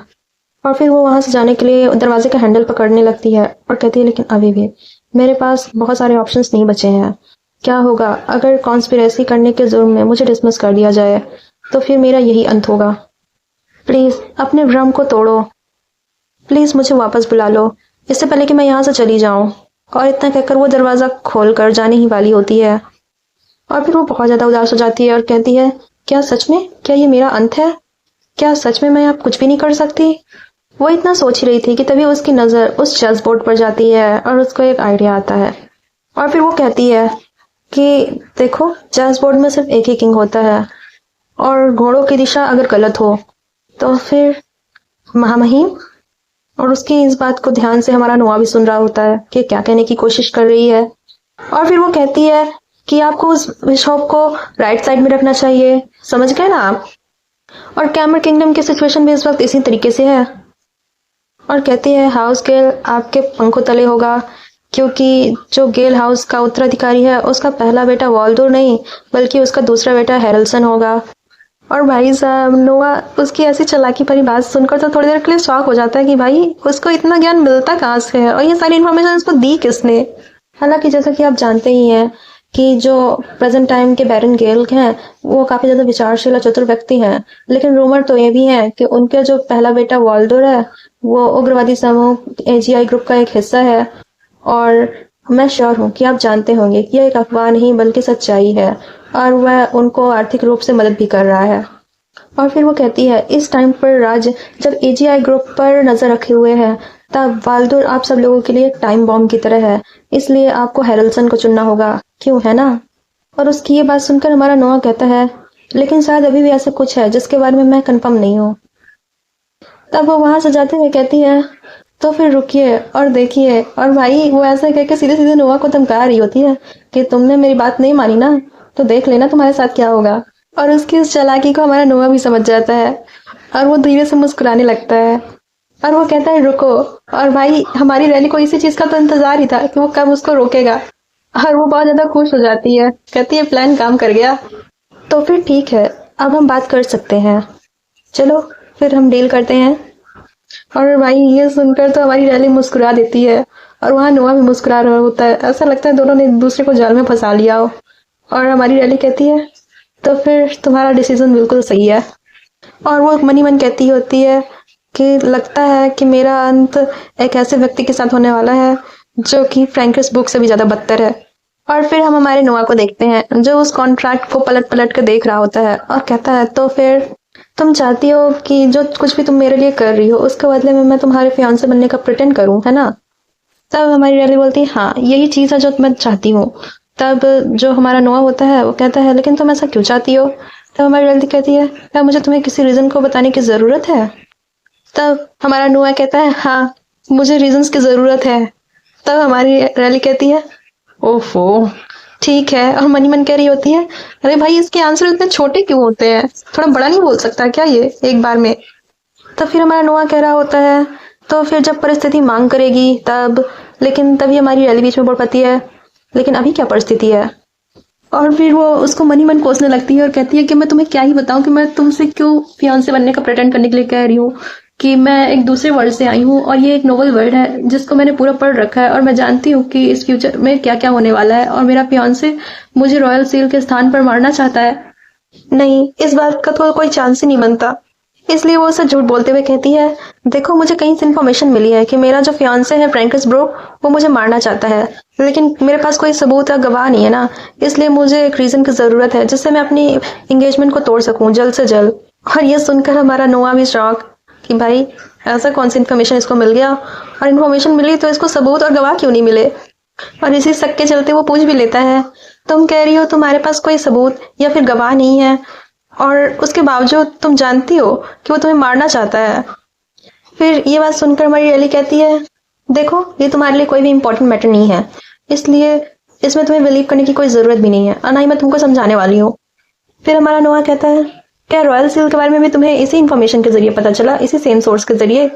और फिर वो वहां से जाने के लिए दरवाजे का हैंडल पकड़ने लगती है और कहती है, लेकिन अभी भी मेरे पास बहुत सारे ऑप्शंस नहीं बचे हैं। क्या होगा अगर कॉन्स्पिरेसी करने के जुर्म में मुझे डिसमिस कर दिया जाए, तो फिर मेरा यही अंत होगा। प्लीज अपने भ्रम को तोड़ो, प्लीज मुझे वापस बुला लो, इससे पहले कि मैं यहाँ से चली जाऊं। और इतना कहकर वो दरवाजा खोलकर जाने ही वाली होती है। और फिर वो बहुत ज्यादा उदास हो जाती है और कहती है, क्या सच में, क्या ये मेरा अंत है, क्या सच में मैं अब कुछ भी नहीं कर सकती। वो इतना सोच ही रही थी कि तभी उसकी नजर उस चेस बोर्ड पर जाती है और उसको एक आइडिया आता है। और फिर वो कहती है कि देखो, चेस बोर्ड में सिर्फ एक ही किंग होता है, और घोड़ों की दिशा अगर गलत हो तो फिर महामहिम। और उसकी इस बात को ध्यान से हमारा नोआ भी सुन रहा होता है कि क्या कहने की कोशिश कर रही है। और फिर वो कहती है कि आपको उस बिशप को राइट साइड में रखना चाहिए, समझ गए ना आप। और कैमर किंगडम की सिचुएशन भी इस वक्त इसी तरीके से है। और कहती है, हाउस गेल आपके पंखों तले होगा, क्योंकि जो गेल हाउस का उत्तराधिकारी है उसका पहला बेटा वॉल्डोर नहीं बल्कि उसका दूसरा बेटा हैरल्सन होगा। और भाई साहब नोआ उसकी ऐसी चालाकी भरी बात सुनकर तो थोड़ी देर के लिए शॉक हो जाता है कि भाई उसको इतना ज्ञान मिलता कहाँ से है और ये सारी इन्फॉर्मेशन उसको दी किसने। हालांकि जैसा कि आप जानते ही हैं कि जो प्रेजेंट टाइम के बैरन गेल हैं वो काफी ज्यादा विचारशील और चतुर व्यक्ति हैं, लेकिन रूमर तो ये भी है कि उनके जो पहला बेटा वॉल्डोर है वो उग्रवादी समूह एजीआई ग्रुप का एक हिस्सा है। और मैं श्योर हूँ कि आप जानते होंगे कि यह एक अफवाह नहीं बल्कि सच्चाई है, और वह उनको आर्थिक रूप से मदद भी कर रहा है। और फिर वो कहती है, इस टाइम पर राज्य जब एजीआई ग्रुप पर नजर रखे हुए है, तब वाल्डोर आप सब लोगों के लिए टाइम बॉम्ब की तरह है, इसलिए आपको हैरल्सन को चुनना होगा, क्यों, है ना। और उसकी ये बात सुनकर हमारा नोआ कहता है, लेकिन शायद अभी भी ऐसा कुछ है जिसके बारे में मैं कंफर्म नहीं हूँ। तब वो वहां से जाते हुए कहती है, तो फिर रुकिए और देखिए। और भाई वो ऐसा कह के सीधे सीधे नोआ को धमका रही होती है कि तुमने मेरी बात नहीं मानी ना, तो देख लेना तुम्हारे साथ क्या होगा। और उसकी इस चालाकी को हमारा नोआ भी समझ जाता है और वो धीरे से मुस्कुराने लगता है और वो कहता है रुको। और भाई हमारी रैली को इसी चीज का तो इंतजार ही था कि वो कब उसको रोकेगा। और वो बहुत ज्यादा खुश हो जाती है, कहती है प्लान काम कर गया। तो फिर ठीक है, अब हम बात कर सकते हैं, चलो फिर हम डील करते हैं। और भाई ये सुनकर तो हमारी रैली मुस्कुरा देती है और वहाँ नोआ भी मुस्कुरा रहा होता है। ऐसा लगता है दोनों ने एक दूसरे को जाल में फंसा लिया हो। और हमारी रैली कहती है तो फिर तुम्हारा डिसीजन बिल्कुल सही है। और वो मन ही मन कहती होती है कि लगता है कि मेरा अंत एक ऐसे व्यक्ति के साथ होने वाला है जो कि फ्रैंकिस बुक से भी ज्यादा बदतर है। और फिर हम हमारे नोआ को देखते हैं जो उस कॉन्ट्रैक्ट को पलट पलट कर देख रहा होता है और कहता है तो फिर तुम चाहती हो कि जो कुछ भी तुम मेरे लिए कर रही हो उसके बदले में मैं तुम्हारे फियांसे बनने का प्रिटेंड करूं, है ना। तब हमारी रैली बोलती है हाँ यही चीज है जो मैं चाहती हूँ। तब जो हमारा नोआ होता है वो कहता है लेकिन तुम ऐसा क्यों चाहती हो। तब हमारी रैली कहती है क्या मुझे तुम्हें किसी रीजन को बताने की जरूरत है। तब हमारा नोआ कहता है हाँ मुझे रीजंस की जरूरत है। तब हमारी रैली कहती है ओफो ठीक है। और मनी मन कह रही होती है अरे भाई इसके आंसर इतने छोटे क्यों होते हैं, थोड़ा बड़ा नहीं बोल सकता क्या ये एक बार में। तब फिर हमारा नोआ कह रहा होता है तो फिर जब परिस्थिति मांग करेगी तब। लेकिन तभी हमारी रैली बीच में बोल पाती है लेकिन अभी क्या परिस्थिति है। और फिर वो उसको मनी मन कोसने लगती है और कहती है कि मैं तुम्हें क्या ही बताऊं कि मैं तुमसे क्यों फियांसे बनने का प्रेटेंड करने के लिए कह रही हूँ, कि मैं एक दूसरे वर्ल्ड से आई हूँ और ये एक नोबल वर्ल्ड है जिसको मैंने पूरा पढ़ रखा है और मैं जानती हूँ कि इस फ्यूचर में क्या क्या होने वाला है। और मेरा फियांसे मुझे रॉयल सील के स्थान पर मारना चाहता है। नहीं, इस बात का तो कोई चांस ही नहीं बनता। इसलिए वो उसे झूठ बोलते हुए कहती है देखो मुझे कहीं से इन्फॉर्मेशन मिली है कि मेरा जो फियांसे है फ्रैंकिस ब्रोक वो मुझे मारना चाहता है, लेकिन मेरे पास कोई सबूत या गवाह नहीं है ना, इसलिए मुझे एक रीजन की जरूरत है जिससे मैं अपनी एंगेजमेंट को तोड़ सकूं जल्द से जल्द। और ये सुनकर हमारा नोआ भी शॉक कि भाई ऐसा कौन सी इन्फॉर्मेशन इसको मिल गया, और इन्फॉर्मेशन मिली तो इसको सबूत और गवाह क्यों नहीं मिले। और इसी शक के चलते वो पूछ भी लेता है तुम कह रही हो तुम्हारे पास कोई सबूत या फिर गवाह नहीं है और उसके बावजूद तुम जानती हो कि वो तुम्हें मारना चाहता है। फिर ये बात सुनकर हमारी रैली कहती है देखो ये तुम्हारे लिए कोई भी इम्पोर्टेंट मैटर नहीं है, इसलिए इसमें तुम्हें बिलीव करने की कोई जरूरत भी नहीं है और ना ही मैं तुमको समझाने वाली हूँ। फिर हमारा नोआ कहता है क्या रॉयल सील के बारे में भी तुम्हें इसी इन्फॉर्मेशन के जरिए पता चला, इसी सेम सोर्स के जरिए।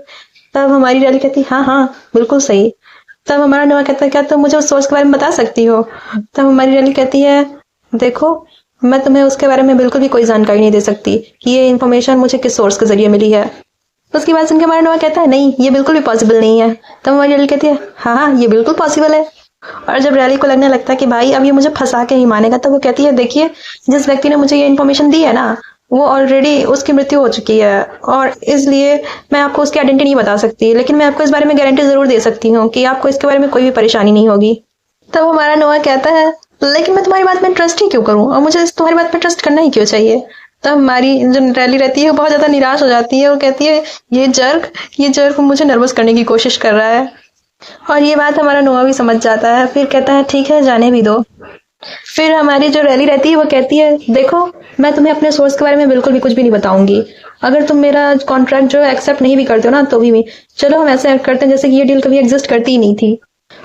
तब हमारी रैली कहती है हाँ हाँ बिल्कुल सही। तब हमारा नोआ कहता है क्या तुम मुझे उस सोर्स के बारे में बता सकती हो। तब हमारी रैली कहती है देखो मैं तुम्हें उसके बारे में बिल्कुल भी कोई जानकारी नहीं दे सकती कि ये इन्फॉर्मेशन मुझे किस सोर्स के जरिए मिली है। उसकी बात सुनकर हमारा नोआ कहता है नहीं ये बिल्कुल भी पॉसिबल नहीं है। तब हमारी रैली कहती है हाँ हाँ ये बिल्कुल पॉसिबल है। और जब रैली को लगने लगता है कि भाई अब ये मुझे फंसा के ही मानेगा, तब वो कहती है देखिए जिस व्यक्ति ने मुझे ये इन्फॉर्मेशन दी है ना वो ऑलरेडी उसकी मृत्यु हो चुकी है और इसलिए मैं आपको उसकी आइडेंटिटी नहीं बता सकती, लेकिन मैं आपको इस बारे में गारंटी जरूर दे सकती हूँ कि आपको इसके बारे में कोई भी परेशानी नहीं होगी। तब हमारा नोआ कहता है लेकिन मैं तुम्हारी बात में ट्रस्ट ही क्यों करूं और मुझे तुम्हारी बात में ट्रस्ट करना ही क्यों चाहिए। तब हमारी जो रैली रहती है वो बहुत ज्यादा निराश हो जाती है और कहती है ये जर्क मुझे नर्वस करने की कोशिश कर रहा है। और ये बात हमारा नोआ भी समझ जाता है, फिर कहता है ठीक है जाने भी दो। फिर हमारी जो रैली रहती है वो कहती है देखो मैं तुम्हें अपने सोर्स के बारे में बिल्कुल भी कुछ भी नहीं बताऊंगी, अगर तुम मेरा कॉन्ट्रैक्ट जो एक्सेप्ट नहीं भी करते हो ना तो भी चलो हम ऐसे करते हैं जैसे कि ये डील कभी एग्जिस्ट करती ही नहीं थी।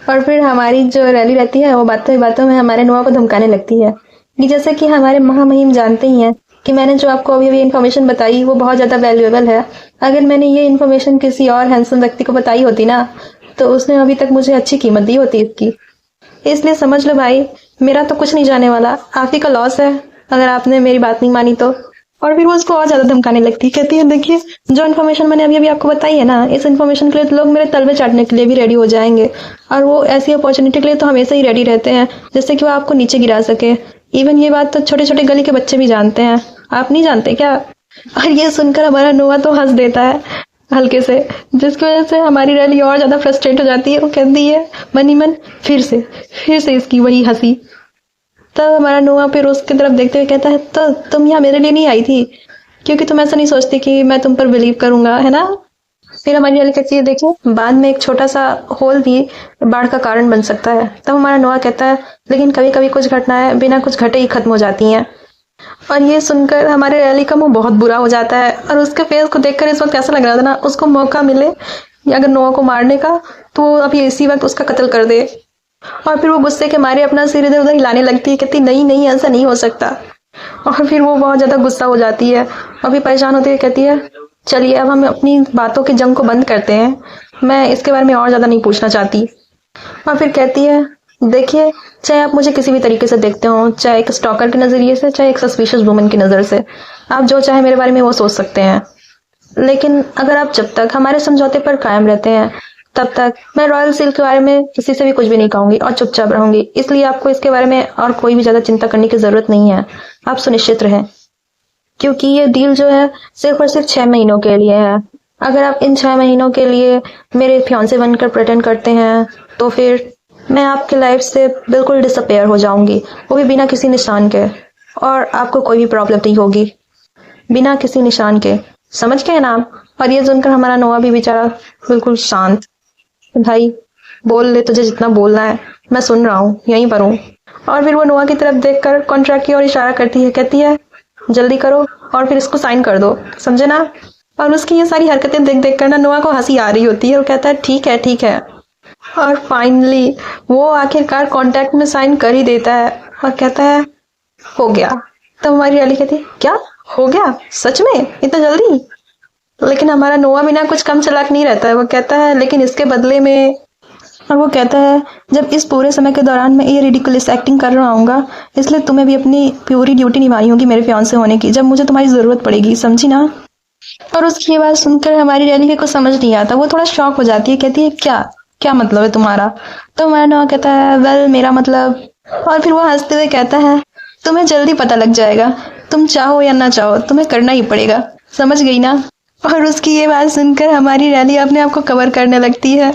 और फिर हमारी जो रैली रहती है वो बातों बातों में हमारे नोआ को धमकाने लगती है कि जैसे कि हमारे महामहिम जानते ही हैं कि मैंने जो आपको अभी अभी इन्फॉर्मेशन बताई वो बहुत ज्यादा वैल्यूएबल है। अगर मैंने ये इन्फॉर्मेशन किसी और हैंडसम व्यक्ति को बताई होती ना तो उसने अभी तक मुझे अच्छी कीमत दी होती इसकी, इसलिए समझ लो भाई मेरा तो कुछ नहीं जाने वाला, आप ही का लॉस है अगर आपने मेरी बात नहीं मानी तो। और फिर वो उसको और ज्यादा धमकाने लगती है, कहती है देखिए जो इन्फॉर्मेशन मैंने अभी अभी आपको बताई है ना इस इन्फॉर्मेशन के लिए तो लोग मेरे तलवे चाटने के लिए भी रेडी हो जाएंगे और वो ऐसी अपॉर्चुनिटी के लिए तो हमेशा ही रेडी रहते हैं जिससे कि वो आपको नीचे गिरा सके। इवन ये बात तो छोटे छोटे गली के बच्चे भी जानते हैं, आप नहीं जानते क्या। और ये सुनकर हमारा नोआ तो हंस देता है हल्के से, जिसकी वजह से हमारी रैली और ज्यादा फ्रस्ट्रेट हो जाती है। वो कहती है मनी मन फिर से इसकी वही हंसी। तब हमारा नोआ फिर उसकी तरफ देखते हुए कहता है तो तुम यहाँ मेरे लिए नहीं आई थी क्योंकि तुम ऐसा नहीं सोचती कि मैं तुम पर बिलीव करूंगा, है ना। फिर हमारी रैली कहती है देखिए बाद में एक छोटा सा होल भी बाढ़ का कारण बन सकता है। तब हमारा नोआ कहता है लेकिन कभी कभी कुछ घटनाएं बिना कुछ घटे ही खत्म हो जाती हैं। और ये सुनकर हमारे रैली का मुंह बहुत बुरा हो जाता है और उसके फेस को देखकर इस वक्त ऐसा लग रहा था ना उसको मौका मिले या अगर नोआ को मारने का तो वो अभी इसी वक्त उसका कत्ल कर दे। और फिर वो गुस्से के मारे अपना सिर इधर उधर हिलाने लगती है, कहती नहीं नहीं ऐसा नहीं हो सकता। और फिर वो बहुत ज्यादा गुस्सा हो जाती है और फिर परेशान होती है, कहती है चलिए अब हम अपनी बातों की जंग को बंद करते हैं, मैं इसके बारे में और ज्यादा नहीं पूछना चाहती। और फिर कहती है देखिए, चाहे आप मुझे किसी भी तरीके से देखते हो, चाहे एक स्टॉकर के नजरिए से, चाहे एक सस्पिशियस वुमन की नजर से, आप जो चाहे मेरे बारे में वो सोच सकते हैं, लेकिन अगर आप जब तक हमारे समझौते पर कायम रहते हैं तब तक मैं रॉयल सील के बारे में किसी से भी कुछ भी नहीं कहूंगी और चुपचाप रहूंगी। इसलिए आपको इसके बारे में और कोई भी ज्यादा चिंता करने की जरूरत नहीं है, आप सुनिश्चित रहें, क्योंकि ये डील जो है सिर्फ और सिर्फ 6 महीनों के लिए है। अगर आप इन 6 महीनों के लिए मेरे फियांसे बनकर प्रेटेंड करते हैं तो फिर मैं आपकी लाइफ से बिल्कुल डिसअपेयर हो जाऊंगी, वो भी बिना किसी निशान के, और आपको कोई भी प्रॉब्लम नहीं होगी, बिना किसी निशान के, समझ गए ना आप? और ये सुनकर हमारा नोआ भी बेचारा बिल्कुल शांत, भाई बोल ले, तुझे जितना बोलना है, मैं सुन रहा हूँ, यहीं पर हूँ। और फिर वो नोआ की तरफ देखकर कॉन्ट्रैक्ट की ओर इशारा करती है, कहती है जल्दी करो और फिर इसको साइन कर दो, समझे ना? और उसकी ये सारी हरकतें देख देख कर ना नोआ को हंसी आ रही होती है और कहता है ठीक है ठीक है। और फाइनली वो आखिरकार कॉन्ट्रैक्ट में साइन कर ही देता है और कहता है हो गया। तब हमारी रैली कहती है क्या हो गया, सच में इतना जल्दी? लेकिन हमारा नोआ बिना कुछ कम चालाक नहीं रहता है, वो कहता है लेकिन इसके बदले में, और वो कहता है जब इस पूरे समय के दौरान मैं ये रिडिकुलस एक्टिंग कर रहा हूँगा, इसलिए तुम्हें भी अपनी पूरी ड्यूटी निभानी होगी मेरे फियांसे होने की, जब मुझे तुम्हारी जरूरत पड़ेगी, समझी ना? और उसकी ये बात सुनकर हमारी रैली के कुछ समझ नहीं आता, वो थोड़ा शॉक हो जाती है, कहती है क्या क्या मतलब है तुम्हारा? तो हमारा नोआ कहता है वेल मेरा मतलब, और फिर वो हंसते हुए कहता है तुम्हें जल्दी पता लग जाएगा, तुम चाहो या ना चाहो तुम्हें करना ही पड़ेगा, समझ गई ना? और उसकी ये बात सुनकर हमारी रैली अपने आप को कवर करने लगती है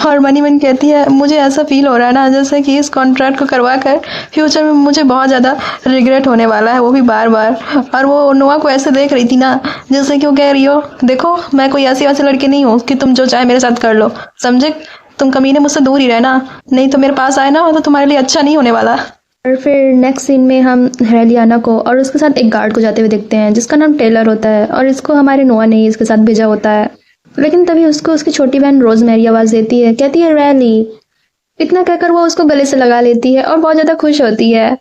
और मनी मन कहती है मुझे ऐसा फील हो रहा है ना जैसे कि इस कॉन्ट्रैक्ट को करवा कर फ्यूचर में मुझे बहुत ज़्यादा रिग्रेट होने वाला है, वो भी बार बार। और वो नोआ को ऐसे देख रही थी ना जैसे कि वो कह रही हो देखो मैं कोई ऐसी वैसी लड़की नहीं हूँ कि तुम जो चाहे मेरे साथ कर लो, समझे? तुम कमीने मुझसे दूर ही रहना, नहीं तो मेरे पास आए ना तो तुम्हारे लिए अच्छा नहीं होने वाला। और फिर नेक्स्ट सीन में हम हेलियाना को और उसके साथ एक गार्ड को जाते हुए देखते हैं जिसका नाम टेलर होता है, और इसको हमारे नोआ ने ही इसके साथ भेजा होता है। लेकिन तभी उसको उसकी छोटी बहन रोजमेरी आवाज देती है, कहती है रैली। इतना कहकर वो उसको गले से लगा लेती है और बहुत ज्यादा खुश होती है।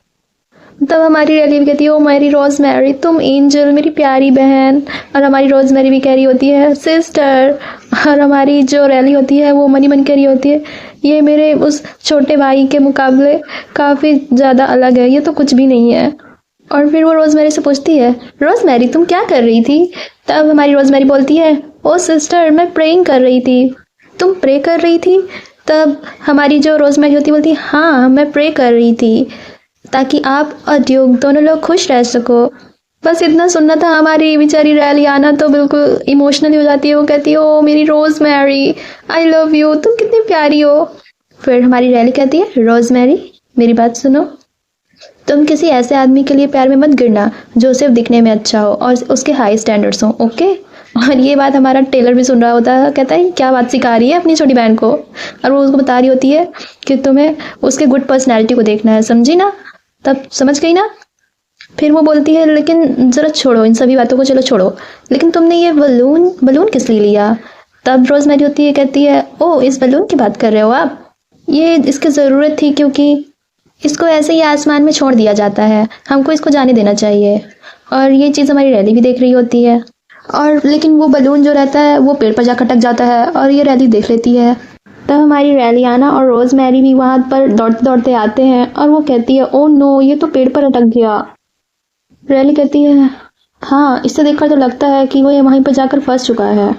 तब हमारी रैली भी कहती है ओ मेरी रोजमेरी, तुम एंजल, मेरी प्यारी बहन। और हमारी रोजमेरी भी कह रही होती है सिस्टर। और हमारी जो रैली होती है वो मनी मन कह रही होती है ये मेरे उस छोटे भाई के मुकाबले काफी ज्यादा अलग है, ये तो कुछ भी नहीं है। और फिर वो रोजमेरी से पूछती है रोजमेरी तुम क्या कर रही थी? तब हमारी रोजमेरी बोलती है ओ सिस्टर मैं प्रेइंग कर रही थी। तुम प्रे कर रही थी? तब हमारी जो रोजमेरी होती बोलती हाँ मैं प्रे कर रही थी ताकि आप और ड्यूक दोनों लोग खुश रह सको। बस इतना सुनना था। हमारी बेचारी रैलियाना तो बिल्कुल इमोशनली हो जाती है, वो कहती है ओ मेरी रोजमेरी आई लव यू, तुम कितनी प्यारी हो। फिर हमारी रैली कहती है रोजमेरी मेरी बात सुनो, तुम किसी ऐसे आदमी के लिए प्यार में मत गिरना जो सिर्फ दिखने में अच्छा हो और उसके हाई स्टैंडर्ड्स हो, ओके? और ये बात हमारा टेलर भी सुन रहा होता है, कहता है क्या बात सिखा रही है अपनी छोटी बहन को, और वो उसको बता रही होती है कि तुम्हें उसके गुड पर्सनैलिटी को देखना है, समझी ना? तब समझ गई ना? फिर वो बोलती है लेकिन जरा छोड़ो इन सभी बातों को, चलो छोड़ो, लेकिन तुमने ये बलून किस लिए लिया? तब रोजमेरी होती है, कहती है ओ इस बलून की बात कर रहे हो आप, ये इसकी ज़रूरत थी क्योंकि इसको ऐसे ही आसमान में छोड़ दिया जाता है, हमको इसको जाने देना चाहिए। और ये चीज़ हमारी रैली भी देख रही होती है, और लेकिन वो बलून जो रहता है वो पेड़ पर जा अटक जाता है और ये रैली देख लेती है। तब हमारी रैलियाना और रोजमेरी भी वहाँ पर दौड़ते दौड़ते आते हैं और वो कहती है ओ नो ये तो पेड़ पर अटक गया। रैली कहती है हाँ इससे देखकर तो लगता है कि वो ये वहीं पर जाकर फंस चुका है।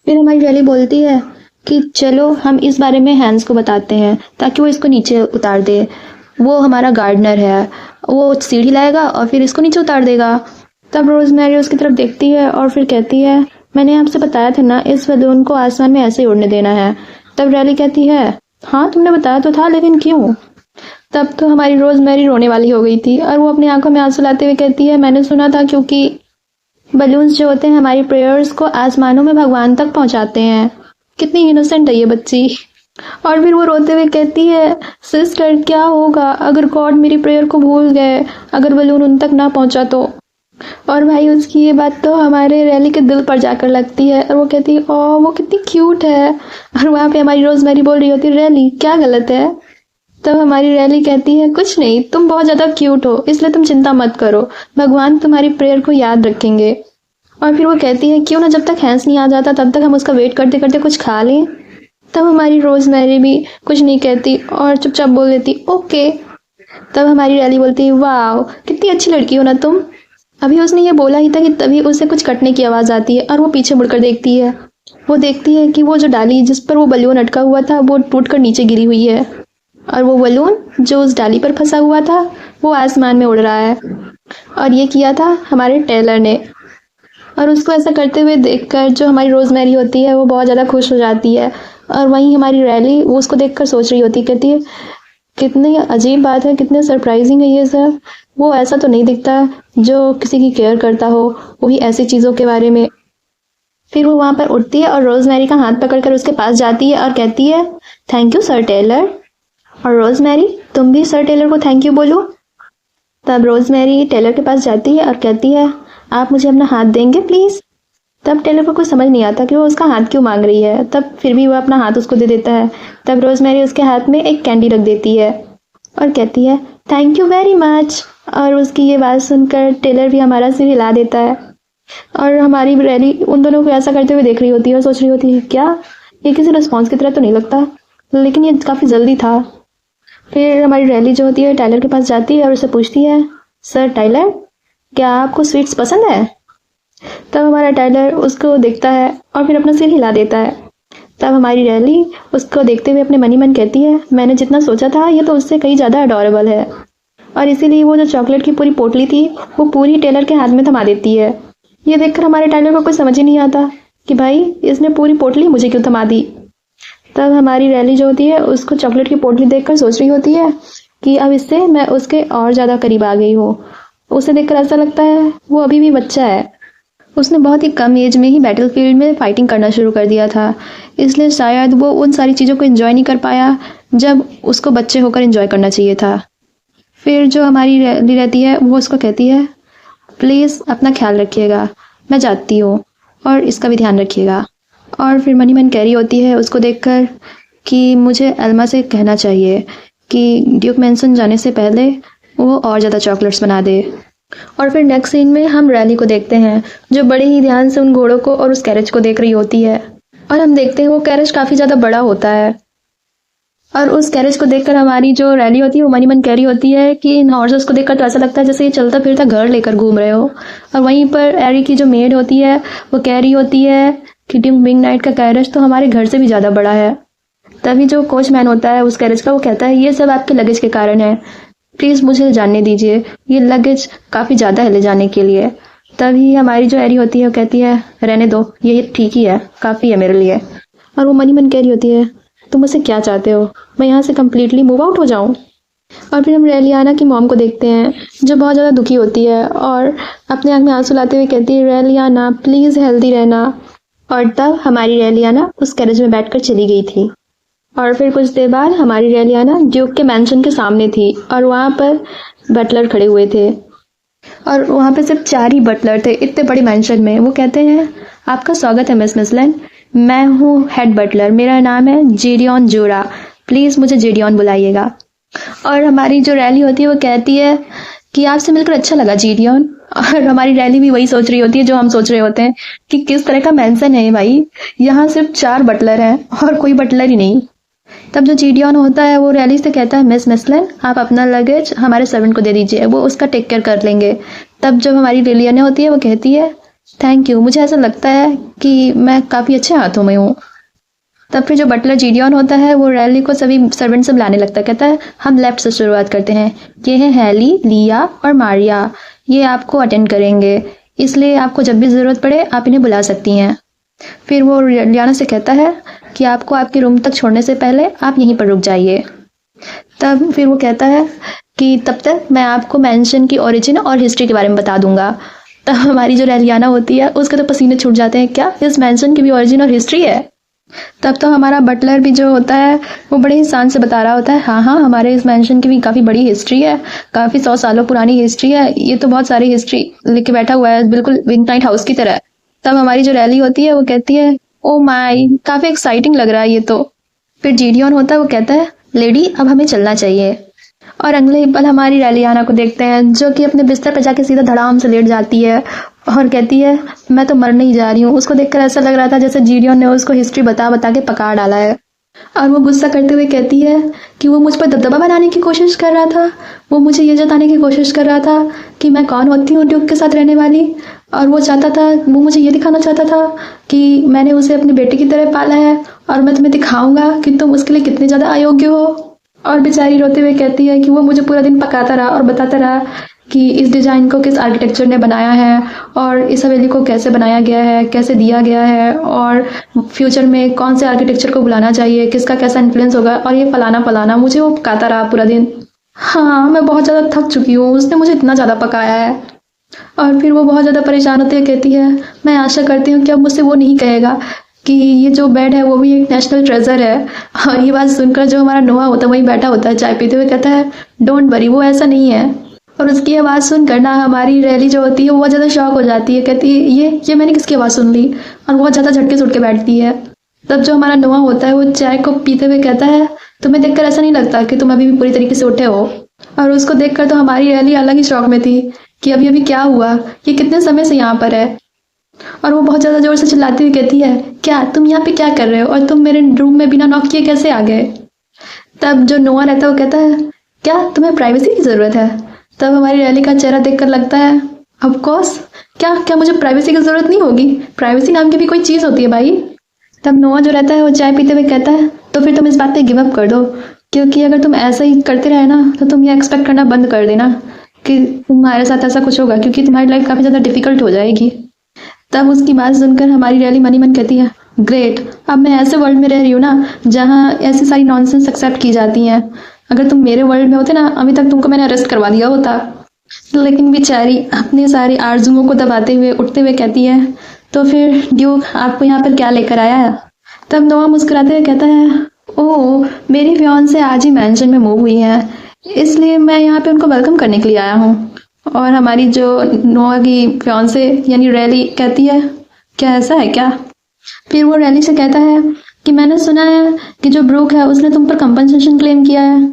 फिर हमारी रैली बोलती है कि चलो हम इस बारे में हैंस को बताते हैं ताकि वो इसको नीचे उतार दे, वो हमारा गार्डनर है, वो सीढ़ी लाएगा और फिर इसको नीचे उतार देगा। तब रोजमेरी उसकी तरफ देखती है और फिर कहती है मैंने आपसे बताया था ना इस बलून को आसमान में ऐसे ही उड़ने देना है। तब रैली कहती है हाँ तुमने बताया तो था लेकिन क्यों? तब तो हमारी रोजमेरी रोने वाली हो गई थी और वो अपनी आंखों में आंसू लाते हुए कहती है मैंने सुना था क्योंकि बलून्स जो होते हैं हमारी प्रेयर्स को आसमानों में भगवान तक पहुंचाते हैं। कितनी इनोसेंट है ये बच्ची। और फिर वो रोते हुए कहती है सिस्टर क्या होगा अगर गॉड मेरी प्रेयर को भूल गए, अगर बलून उन तक ना पहुंचा तो? और भाई उसकी ये बात तो हमारे रैली के दिल पर जाकर लगती है और वो कहती है ओ वो कितनी क्यूट है। और वहाँ पे हमारी रोजमेरी बोल रही होती है रैली क्या गलत है। तब हमारी रैली कहती है कुछ नहीं, तुम बहुत ज्यादा क्यूट हो इसलिए तुम चिंता मत करो, भगवान तुम्हारी प्रेयर को याद रखेंगे। और फिर वो कहती है क्यों ना जब तक हैंस नहीं आ जाता तब तक हम उसका वेट करते करते कुछ खा लें। तब हमारी रोजमेरी भी कुछ नहीं कहती और चुपचाप बोल देती ओके। तब हमारी रैली बोलती है वाह कितनी अच्छी लड़की हो ना तुम। अभी उसने ये बोला ही था कि तभी उसे कुछ कटने की आवाज आती है और वो पीछे मुड़कर देखती है। वो देखती है कि वो जो डाली जिस पर वो बलून अटका हुआ था वो टूटकर नीचे गिरी हुई है और वो बलून जो उस डाली पर फंसा हुआ था वो आसमान में उड़ रहा है। और ये किया था हमारे टेलर ने। और उसको ऐसा करते हुए देखकर जो हमारी रोजमेरी होती है वो बहुत ज़्यादा खुश हो जाती है। और वहीं हमारी रैली वो उसको देखकर सोच रही होती कहती है कितनी अजीब बात है, कितने सरप्राइजिंग है ये सब। वो ऐसा तो नहीं दिखता जो किसी की केयर करता हो वही ऐसी चीज़ों के बारे में। फिर वो वहाँ पर उठती है और रोजमेरी का हाथ पकड़कर उसके पास जाती है और कहती है थैंक यू सर टेलर। और रोजमेरी तुम भी सर टेलर को थैंक यू बोलो। तब रोजमेरी टेलर के पास जाती है और कहती है आप मुझे अपना हाथ देंगे प्लीज़। तब टेलर को कुछ समझ नहीं आता कि वो उसका हाथ क्यों मांग रही है। तब फिर भी वो अपना हाथ उसको दे देता है। तब रोजमेरी उसके हाथ में एक कैंडी रख देती है और कहती है थैंक यू वेरी मच। और उसकी ये बात सुनकर टेलर भी हमारा सिर हिला देता है। और हमारी रैली उन दोनों को ऐसा करते हुए देख रही होती है और सोच रही होती है क्या ये किसी रिस्पॉन्स की तरह तो नहीं लगता, लेकिन ये काफ़ी जल्दी था। फिर हमारी रैली जो होती है टाइलर के पास जाती है और उससे पूछती है सर टाइलर क्या आपको स्वीट्स पसंद है। तब हमारा टाइलर उसको देखता है और फिर अपना सिर हिला देता है। तब हमारी रैली उसको देखते हुए अपने मन ही मन कहती है मैंने जितना सोचा था ये तो उससे कहीं ज़्यादा अडोरेबल है। और इसीलिए वो जो चॉकलेट की पूरी पोटली थी वो पूरी टेलर के हाथ में थमा देती है। ये देखकर हमारे टाइलर को कुछ समझ ही नहीं आता कि भाई इसने पूरी पोटली मुझे क्यों थमा दी। तब हमारी रैली जो होती है उसको चॉकलेट की पोटली देखकर सोच रही होती है कि अब इससे मैं उसके और ज़्यादा करीब आ गई हूँ। उसे देखकर ऐसा लगता है वो अभी भी बच्चा है। उसने बहुत ही कम एज में ही बैटलफील्ड में फाइटिंग करना शुरू कर दिया था, इसलिए शायद वो उन सारी चीज़ों को एंजॉय नहीं कर पाया जब उसको बच्चे होकर एंजॉय करना चाहिए था। फिर जो हमारी रैली रहती है वो उसको कहती है प्लीज़ अपना ख्याल रखिएगा, मैं जाती हूँ और इसका भी ध्यान रखिएगा। और फिर मनी मन कह रही होती है उसको देखकर कि मुझे एल्मा से कहना चाहिए कि ड्यूक मैंसन जाने से पहले वो और ज़्यादा चॉकलेट्स बना दे। और फिर नेक्स्ट सीन में हम रैली को देखते हैं जो बड़े ही ध्यान से उन घोड़ों को और उस कैरेज को देख रही होती है। और हम देखते हैं वो कैरेज काफ़ी ज़्यादा बड़ा होता है। और उस कैरेज को देखकर हमारी जो रैली होती है वो मनी मन कह रही होती है कि इन हॉर्सेस को देखकर तो ऐसा लगता है जैसे ये चलता फिरता घर लेकर घूम रहे हो। और वहीं पर एरी की जो मेड होती है वो कह रही होती है कि ड्यूक बिग नाइट का कैरेज तो हमारे घर से भी ज़्यादा बड़ा है। तभी जो कोचमैन होता है उस कैरेज का वो कहता है ये सब आपके लगेज के कारण है, प्लीज़ मुझे जानने दीजिए, ये लगेज काफ़ी ज़्यादा है ले जाने के लिए। तभी हमारी जो एरी होती है वो कहती है रहने दो ये ठीक ही है, काफ़ी है मेरे लिए। और वो मनी मन कह रही होती है तुम मुझसे क्या चाहते हो, मैं यहाँ से कम्प्लीटली मूव आउट हो जाऊँ। और फिर हम रैलियाना की मॉम को देखते हैं जो बहुत ज़्यादा दुखी होती है और अपने आँख में आंसू लाते हुए कहती है रैलियाना प्लीज़ हेल्दी रहना। और तब हमारी रैलियाना उस कैरेज में बैठकर चली गई थी। और फिर कुछ देर बाद हमारी रैलियाना ड्यूक के मैंशन के सामने थी और वहाँ पर बटलर खड़े हुए थे। और वहाँ पे सिर्फ 4 ही बटलर थे इतने बड़े मैंशन में। वो कहते हैं आपका स्वागत है मिस मिसलैंड, मैं हूँ हेड बटलर, मेरा नाम है जेडियन जोरा, प्लीज़ मुझे जेडियन बुलाइएगा। और हमारी जो रैली होती है वो कहती है कि आपसे मिलकर अच्छा लगा जेडियन। और हमारी रैली भी वही सोच रही होती है जो हम सोच रहे होते हैं कि किस तरह का मैंसन है भाई, यहाँ सिर्फ 4 बटलर हैं और कोई बटलर ही नहीं। तब जो जेडियन होता है वो रैली से कहता है मिस मिसलैंड आप अपना लगेज हमारे सर्वेंट को दे दीजिए, वो उसका टेक केयर कर लेंगे। तब जब हमारी रैलियाना होती है वो कहती है थैंक यू, मुझे ऐसा लगता है कि मैं काफ़ी अच्छे हाथों में हूँ। तब फिर जो बटलर जेडियन होता है वो रैली को सभी सर्वेंट से बुलाने लगता है, कहता है हम लेफ्ट से शुरुआत करते हैं, ये है हैली, लिया और मारिया, ये आपको अटेंड करेंगे, इसलिए आपको जब भी ज़रूरत पड़े आप इन्हें बुला सकती हैं। फिर वो रैलियाना से कहता है कि आपको आपके रूम तक छोड़ने से पहले आप यहीं पर रुक जाइए। तब फिर वो कहता है कि तब तक मैं आपको मैंशन की ओरिजिन और हिस्ट्री के बारे में बता दूंगा। तब हमारी जो रैलियाना होती है उसके तो पसीने छूट जाते हैं, क्या इस मैंशन की भी ओरिजिन और हिस्ट्री है। तब तो हमारा बटलर भी जो होता है वो बड़े ही शान से बता रहा होता है, हाँ हाँ हमारे इस मैंशन की भी काफ़ी बड़ी हिस्ट्री है, काफ़ी 100 सालों पुरानी हिस्ट्री है, ये तो बहुत सारी हिस्ट्री लेके बैठा हुआ है बिल्कुल विंग नाइट हाउस की तरह। तब हमारी जो रैली होती है वो कहती है, ओ माई काफ़ी एक्साइटिंग लग रहा है ये तो। फिर जीडियन होता है, वो कहता है, लेडी अब हमें चलना चाहिए। और अगले ही पल हमारी रैलियाना को देखते हैं जो कि अपने बिस्तर पर जाके सीधा धड़ाम से लेट जाती है और कहती है, मैं तो मरने ही जा रही हूँ। उसको देखकर ऐसा लग रहा था जैसे जीडियन ने उसको हिस्ट्री बता बता के पका डाला है। और वो गुस्सा करते हुए कहती है कि वो मुझ पर दबदबा बनाने की कोशिश कर रहा था, वो मुझे ये जताने की कोशिश कर रहा था कि मैं कौन होती हूँ ड्यूक के साथ रहने वाली। और वो चाहता था, वो मुझे ये दिखाना चाहता था कि मैंने उसे अपनी बेटी की तरह पाला है और मैं तुम्हें दिखाऊंगा कि तुम उसके लिए कितने ज़्यादा अयोग्य हो। और बेचारी रोते हुए कहती है कि वो मुझे पूरा दिन पकाता रहा और बताता रहा कि इस डिज़ाइन को किस आर्किटेक्चर ने बनाया है और इस हवेली को कैसे बनाया गया है, कैसे दिया गया है और फ्यूचर में कौन से आर्किटेक्चर को बुलाना चाहिए, किसका कैसा इन्फ्लुएंस होगा और ये फलाना फलाना। मुझे वो पकाता रहा पूरा दिन। हाँ मैं बहुत ज़्यादा थक चुकी हूँ, उसने मुझे इतना ज़्यादा पकाया है। और फिर वो बहुत ज़्यादा परेशान होती है, कहती है, मैं आशा करती हूँ कि अब मुझसे वो नहीं कहेगा कि ये जो बेड है वो भी एक नेशनल ट्रेजर है। और ये बात सुनकर जो हमारा नोआ होता है वहीं बैठा होता है चाय पीते हुए, कहता है, डोंट वरी वो ऐसा नहीं है। और उसकी आवाज़ सुनकर ना हमारी रैली जो होती है वो बहुत ज़्यादा शॉक हो जाती है, कहती है, ये मैंने किसकी आवाज़ सुन ली, और बहुत ज़्यादा झटके से उठ के बैठती है। तब जो हमारा नोआ होता है वो चाय को पीते हुए कहता है, तुम्हें देखकर ऐसा नहीं लगता कि तुम अभी भी पूरी तरीके से उठे हो। और उसको देखकर तो हमारी रैली अलग ही शौक में थी कि अभी अभी क्या हुआ, ये कितने समय से यहाँ पर है। और वो बहुत ज़्यादा ज़ोर से चिल्लाती हुई कहती है, क्या तुम यहाँ पे क्या कर रहे हो और तुम मेरे रूम में बिना नॉक किए कैसे आ गए। तब जो नोआ रहता है वो कहता है, क्या तुम्हें प्राइवेसी की ज़रूरत है। तब हमारी रैली का चेहरा देखकर लगता है, ऑफ कोर्स, क्या क्या मुझे प्राइवेसी की ज़रूरत नहीं होगी, प्राइवेसी नाम की भी कोई चीज़ होती है भाई। तब नोआ जो रहता है वो चाय पीते हुए कहता है, तो फिर तुम इस बात पे गिव अप कर दो, क्योंकि अगर तुम ऐसा ही करते रहे ना तो तुम ये एक्सपेक्ट करना बंद कर देना कि तुम्हारे साथ ऐसा कुछ होगा, क्योंकि तुम्हारी लाइफ काफ़ी ज़्यादा डिफिकल्ट हो जाएगी। तब उसकी बात सुनकर हमारी रैली मनी मन कहती है, ग्रेट, अब मैं ऐसे वर्ल्ड में रह रही हूँ ना जहाँ ऐसी सारी नॉनसेंस एक्सेप्ट की जाती हैं। अगर तुम मेरे वर्ल्ड में होते ना अभी तक तुमको मैंने अरेस्ट करवा दिया होता। लेकिन बेचारी अपने सारी आरजुओं को दबाते हुए उठते हुए कहती है, तो फिर ड्यूक आपको यहाँ पर क्या लेकर आया है। तब नोआ मुस्कुराते हुए कहता है, ओह मेरी फियांसे आज ही मैंशन में मूव हुई है, इसलिए मैं यहाँ पे उनको वेलकम करने के लिए आया हूँ। और हमारी जो नोआ की फियांसे यानी रैली कहती है, क्या ऐसा है क्या। फिर वो रैली से कहता है कि मैंने सुना है कि जो ब्रूक है उसने तुम पर कंपनसेशन क्लेम किया है।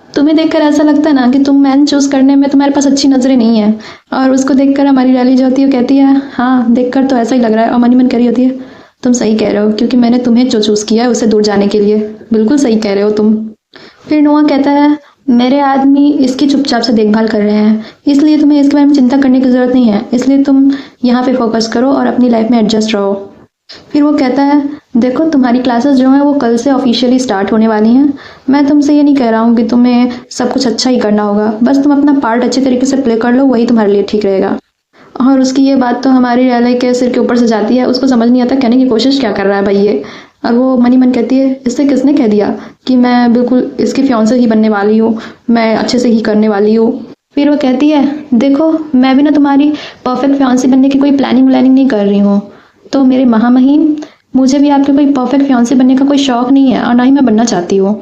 तुम्हें देखकर ऐसा लगता है ना कि तुम मैन चूज करने में तुम्हारे पास अच्छी नजरें नहीं है। और उसको देखकर हमारी रैली जो होती है वो कहती है, हाँ देखकर तो ऐसा ही लग रहा है। और मनी मन कह रही होती है, तुम सही कह रहे हो, क्योंकि मैंने तुम्हें जो चूज किया है उससे दूर जाने के लिए, बिल्कुल सही कह रहे हो तुम। फिर नोआ कहता है, मेरे आदमी इसकी चुपचाप से देखभाल कर रहे हैं, इसलिए तुम्हें इसके बारे में चिंता करने की ज़रूरत नहीं है, इसलिए तुम यहाँ पे फोकस करो और अपनी लाइफ में एडजस्ट रहो। फिर वो कहता है, देखो तुम्हारी क्लासेस जो हैं वो कल से ऑफिशियली स्टार्ट होने वाली हैं। मैं तुमसे ये नहीं कह रहा हूँ कि तुम्हें सब कुछ अच्छा ही करना होगा, बस तुम अपना पार्ट अच्छे तरीके से प्ले कर लो, वही तुम्हारे लिए ठीक रहेगा। और उसकी ये बात तो हमारी रैली के सिर के ऊपर से जाती है, उसको समझ नहीं आता कहने की कोशिश क्या कर रहा है भाई ये। और वो मनी मन कहती है, इससे किसने कह दिया कि मैं बिल्कुल इसकी फियांसे ही बनने वाली हूँ, मैं अच्छे से ही करने वाली हूँ। फिर वो कहती है, देखो मैं भी ना तुम्हारी परफेक्ट फियांसे बनने की कोई प्लानिंग नहीं कर रही हूँ, तो मेरे महामहिम मुझे भी आपके कोई परफेक्ट फियांसे बनने का कोई शौक नहीं है और ना ही मैं बनना चाहती हूँ।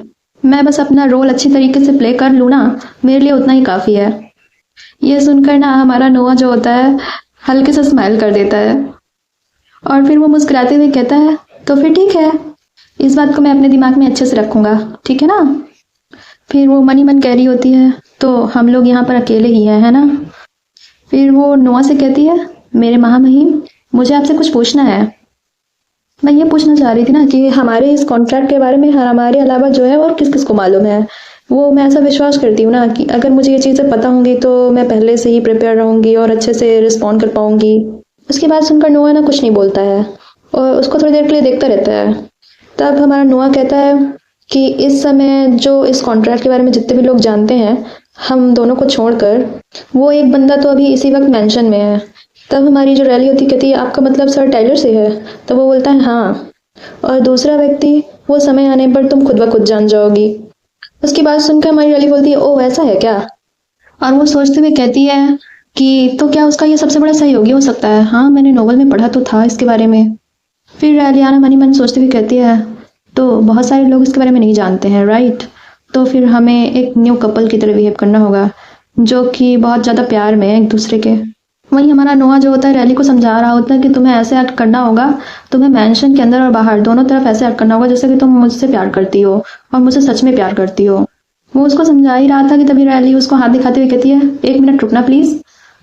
मैं बस अपना रोल अच्छी तरीके से प्ले कर लूँ ना, मेरे लिए उतना ही काफ़ी है। ये सुनकर ना हमारा नोआ जो होता है हल्के से स्माइल कर देता है और फिर वो मुस्कुराते हुए कहता है, तो फिर ठीक है, इस बात को मैं अपने दिमाग में अच्छे से रखूँगा, ठीक है ना। फिर वो मनी मन कह रही होती है, तो हम लोग यहाँ पर अकेले ही हैं, है ना। फिर वो नोआ से कहती है, मेरे महामहिम मुझे आपसे कुछ पूछना है। मैं ये पूछना चाह रही थी ना कि हमारे इस कॉन्ट्रैक्ट के बारे में हमारे अलावा जो है और किस किस को मालूम है। वो मैं ऐसा विश्वास करती हूँ ना कि अगर मुझे ये चीज़ें पता होंगी तो मैं पहले से ही प्रिपेयर रहूँगी और अच्छे से रिस्पॉन्ड कर पाऊँगी। उसके बाद सुनकर नोआ ना कुछ नहीं बोलता है और उसको थोड़ी देर के लिए देखता रहता है। तब हमारा नोआ कहता है कि इस समय जो इस कॉन्ट्रैक्ट के बारे में जितने भी लोग जानते हैं, हम दोनों को छोड़कर, वो एक बंदा तो अभी इसी वक्त मेंशन में है। तब हमारी जो रैली होती कहती है, आपका मतलब सर टाइलर से है। तब वो बोलता है, हाँ, और दूसरा व्यक्ति वो समय आने पर तुम खुद ब खुद जान जाओगी। उसकी बात सुनकर हमारी रैली बोलती है, ओह ऐसा है क्या। और वो सोचते हुए कहती है कि तो क्या उसका ये सबसे बड़ा सहयोगी हो सकता है। हाँ मैंने नोवेल में पढ़ा तो था इसके बारे में। फिर रैलियाना मनी मन सोचते हुए कहती है, तो बहुत सारे लोग इसके बारे में नहीं जानते हैं, राइट? तो फिर हमें एक न्यू कपल की तरह बिहेव करना होगा, जो कि बहुत ज़्यादा प्यार में है एक दूसरे के। वहीं हमारा नोआ जो होता है रैली को समझा रहा होता है कि तुम्हें ऐसे एक्ट करना होगा, तुम्हें मैंशन के अंदर और बाहर दोनों तरफ ऐसे एक्ट करना होगा जैसे कि तुम मुझसे प्यार करती हो और मुझसे सच में प्यार करती हो। वो उसको समझा ही रहा था कि तभी रैली उसको हाथ दिखाते हुए कहती है, 1 मिनट रुकना प्लीज़।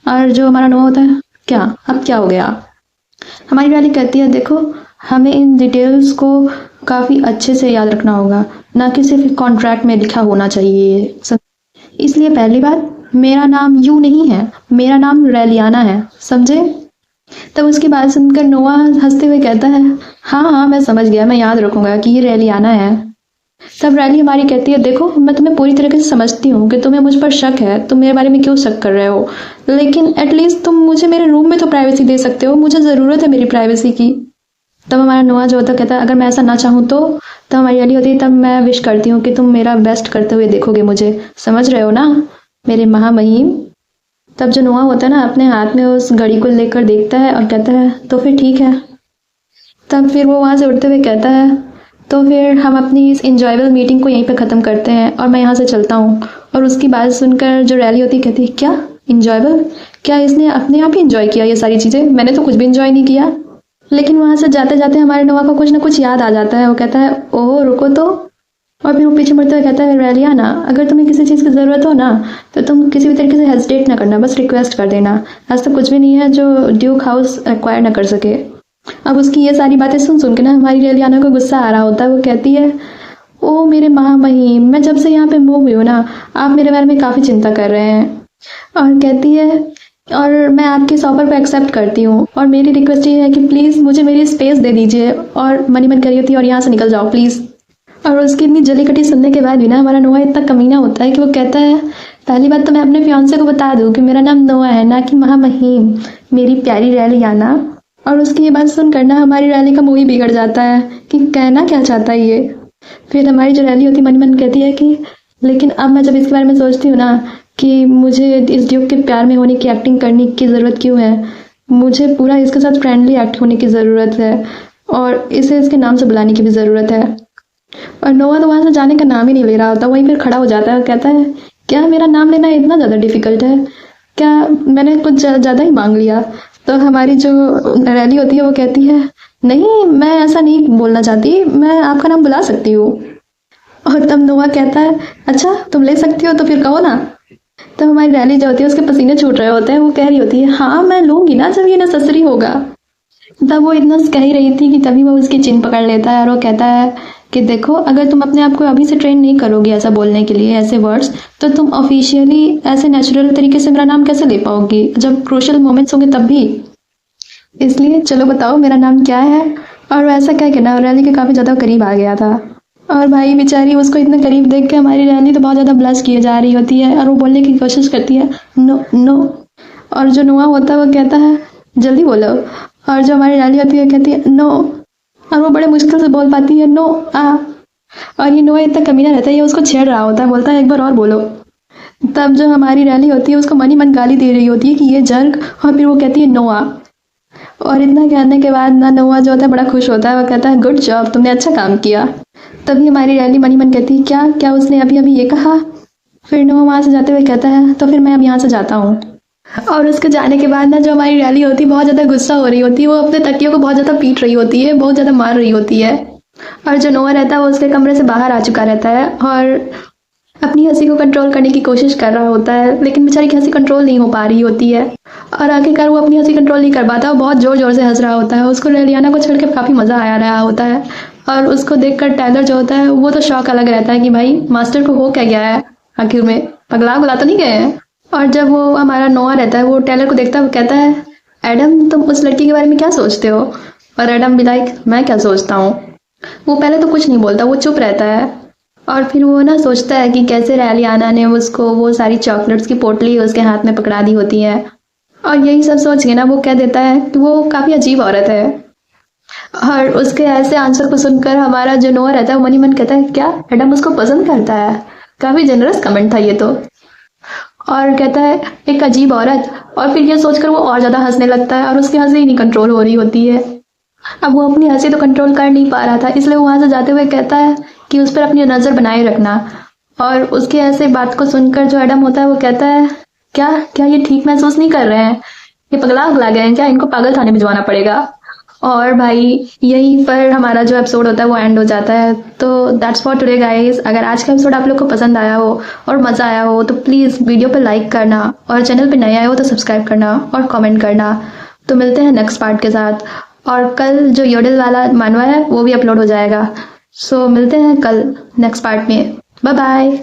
और जो हमारा नोआ होता है, क्या अब क्या हो गया? हमारी रैली कहती है, देखो हमें इन डिटेल्स को काफ़ी अच्छे से याद रखना होगा, ना कि सिर्फ कॉन्ट्रैक्ट में लिखा होना चाहिए। इसलिए पहली बात, मेरा नाम यू नहीं है, मेरा नाम रैलियाना है, समझे? तब उसकी बात सुनकर नोआ हंसते हुए कहता है, हाँ हाँ मैं समझ गया, मैं याद रखूंगा कि ये रैलियाना है। तब रैली हमारी कहती है, देखो मैं तुम्हें पूरी तरीके से समझती हूँ कि तुम्हें मुझ पर शक है, तुम मेरे बारे में क्यों शक कर रहे हो, लेकिन एटलीस्ट तुम मुझे मेरे रूम में तो प्राइवेसी दे सकते हो, मुझे ज़रूरत है मेरी प्राइवेसी की। तब हमारा नोआ जो होता कहता है, अगर मैं ऐसा ना चाहूँ तो? तब हमारी रैली होती है, तब मैं विश करती हूँ कि तुम मेरा बेस्ट करते हुए देखोगे मुझे, समझ रहे हो ना मेरे महामहिम? तब जो नोआ होता है ना अपने हाथ में उस घड़ी को लेकर देखता है और कहता है, तो फिर ठीक है। तब फिर वो वहाँ से उठते हुए कहता है, तो फिर हम अपनी इस इंजॉयबल मीटिंग को यहीं पे ख़त्म करते हैं और मैं यहाँ से चलता हूँ। और उसकी बात सुनकर जो रैली होती कहती है, क्या इंजॉयबल? क्या इसने अपने आप ही इंजॉय किया ये सारी चीज़ें? मैंने तो कुछ भी इंजॉय नहीं किया। लेकिन वहाँ से जाते जाते हमारे नोआ को कुछ ना कुछ याद आ जाता है। वो कहता है, ओह रुको तो। और फिर वो पीछे मुड़ते हुए कहता है, रैलियाना अगर तुम्हें किसी चीज़ की ज़रूरत हो ना तो तुम किसी भी तरीके से हेजिटेट ना करना, बस रिक्वेस्ट कर देना। आज तक कुछ भी नहीं है जो ड्यूक हाउस एक्वायर ना कर सके। अब उसकी ये सारी बातें सुन सुन के ना हमारी रैलियाना को गुस्सा आ रहा होता है। वो कहती है, ओ मेरे महामहिम, मैं जब से यहाँ पे मूव हुई हूँ ना आप मेरे बारे में काफ़ी चिंता कर रहे हैं। और कहती है, और मैं आपके इस ऑफर को एक्सेप्ट करती हूँ और मेरी रिक्वेस्ट ये है कि प्लीज़ मुझे मेरी स्पेस दे दीजिए और मनी मन करी होती है और यहाँ से निकल जाओ प्लीज़। और उसकी इतनी जली कटी सुनने के बाद भी ना हमारा नोआ इतना कमीना होता है कि वो कहता है, पहली बात तो मैं अपने फियांसे को बता दूँ कि मेरा नाम नोआ है, ना कि महामहिम, मेरी प्यारी रैलियाना। और उसकी ये बात सुनकर ना हमारी रैली का मुँह ही बिगड़ जाता है कि कहना क्या चाहता है ये। फिर हमारी जो रैली होती मन मन कहती है कि लेकिन अब मैं जब इसके बारे में सोचती हूँ ना कि मुझे इस ड्यूक के प्यार में होने की एक्टिंग करने की ज़रूरत क्यों है, मुझे पूरा इसके साथ फ्रेंडली एक्ट होने की ज़रूरत है और इसे इसके नाम से बुलाने की भी ज़रूरत है। और नोआ तो वहाँ से जाने का नाम ही नहीं ले रहा होता, वहीं फिर खड़ा हो जाता है और कहता है, क्या मेरा नाम लेना इतना ज़्यादा डिफ़िकल्ट है? क्या मैंने कुछ ज़्यादा ही मांग लिया? तो हमारी जो रैली होती है वो कहती है, नहीं मैं ऐसा नहीं बोलना चाहती, मैं आपका नाम बुला सकती हूँ। और तब नोआ कहता है, अच्छा तुम ले सकती हो तो फिर कहो ना। तब हमारी रैली जो होती है उसके पसीने छूट रहे होते हैं। वो कह रही होती है, हाँ मैं लूँगी ना जब ये नेसेसरी होगा। तब वो इतना कह ही रही थी कि तभी वो उसकी चिन पकड़ लेता है और वो कहता है कि देखो अगर तुम अपने आप को अभी से ट्रेन नहीं करोगी ऐसा बोलने के लिए, ऐसे वर्ड्स, तो तुम ऑफिशियली ऐसे नेचुरल तरीके से मेरा नाम कैसे ले पाओगी जब क्रूशियल मोमेंट्स होंगे तब भी। इसलिए चलो बताओ मेरा नाम क्या है। और वैसा क्या कहना, रैली के काफ़ी ज़्यादा करीब आ गया था और भाई बेचारी उसको इतना करीब देख के हमारी रैली तो बहुत ज़्यादा ब्लश किए जा रही होती है और वो बोलने की कोशिश करती है, नो नो। और जो नोआ होता है वो कहता है, जल्दी बोलो। और जो हमारी रैली होती है कहती है, नो। और वो बड़े मुश्किल से बोल पाती है, नो आ। और ये नोआ इतना कमीना रहता है, ये उसको छेड़ रहा होता है, बोलता है एक बार और बोलो। तब जो हमारी रैली होती है उसको मनी मन गाली दे रही होती है कि ये जर्क, और फिर वो कहती है नोआ। और इतना कहने के बाद ना नोआ जो होता है बड़ा खुश होता है, वो कहता है, गुड जॉब, तुमने अच्छा काम किया। तभी हमारी रैली मनी मन कहती है, क्या क्या उसने अभी अभी ये कहा? फिर नोआ वहाँ से जाते हुए कहता है, तो फिर मैं अब यहाँ से जाता हूँ। और उसके जाने के बाद ना जो हमारी रैली होती है बहुत ज़्यादा गुस्सा हो रही होती है, वो अपने तकियों को बहुत ज़्यादा पीट रही होती है, बहुत ज़्यादा मार रही होती है। और जो नोआ रहता है वो उसके कमरे से बाहर आ चुका रहता है और अपनी हंसी को कंट्रोल करने की कोशिश कर रहा होता है, लेकिन बेचारी की हंसी कंट्रोल नहीं हो पा रही होती है। और आखिरकार वो अपनी हंसी कंट्रोल नहीं कर पाता, वो बहुत ज़ोर ज़ोर से हंस रहा होता है। उसको रैलियाना को छोड़ के काफ़ी मज़ा आया रहा होता है और उसको देखकर टाइलर जो होता है वो तो शौक अलग रहता है कि भाई मास्टर को हो क्या गया है, आखिर में पगला गुला तो नहीं गए हैं। और जब वो हमारा नोआ रहता है वो टेलर को देखता है, वो कहता है, एडम तुम उस लड़की के बारे में क्या सोचते हो? और एडम भी लाइक, मैं क्या सोचता हूँ। वो पहले तो कुछ नहीं बोलता, वो चुप रहता है। और फिर वो ना सोचता है कि कैसे रैलियाना ने उसको वो सारी चॉकलेट्स की पोटली उसके हाथ में पकड़ा दी होती है। और यही सब सोच के ना वो कह देता है कि वो काफ़ी अजीब औरत है। और उसके ऐसे आंसर को सुनकर हमारा जो नोआ रहता है वो मनी मन कहता है, क्या एडम उसको पसंद करता है? काफ़ी जनरस कमेंट था ये तो। और कहता है, एक अजीब औरत। और फिर ये सोचकर वो और ज़्यादा हंसने लगता है और उसकी हंसी नहीं कंट्रोल हो रही होती है। अब वो अपनी हंसी तो कंट्रोल कर नहीं पा रहा था, इसलिए वो वहां से जाते हुए कहता है कि उस पर अपनी नजर बनाए रखना। और उसके ऐसे बात को सुनकर जो एडम होता है वो कहता है, क्या क्या ये ठीक महसूस नहीं कर रहे हैं? ये पगला उगला गए हैं क्या? इनको पागल खाने भिजवाना पड़ेगा। और भाई यहीं पर हमारा जो एपिसोड होता है वो एंड हो जाता है। तो दैट्स फॉर टुडे गाइस। अगर आज का एपिसोड आप लोग को पसंद आया हो और मज़ा आया हो तो प्लीज़ वीडियो पे लाइक करना, और चैनल पे नए आए हो तो सब्सक्राइब करना और कमेंट करना। तो मिलते हैं नेक्स्ट पार्ट के साथ, और कल जो योडल वाला मानवा है वो भी अपलोड हो जाएगा। सो मिलते हैं कल नेक्स्ट पार्ट में। Bye bye.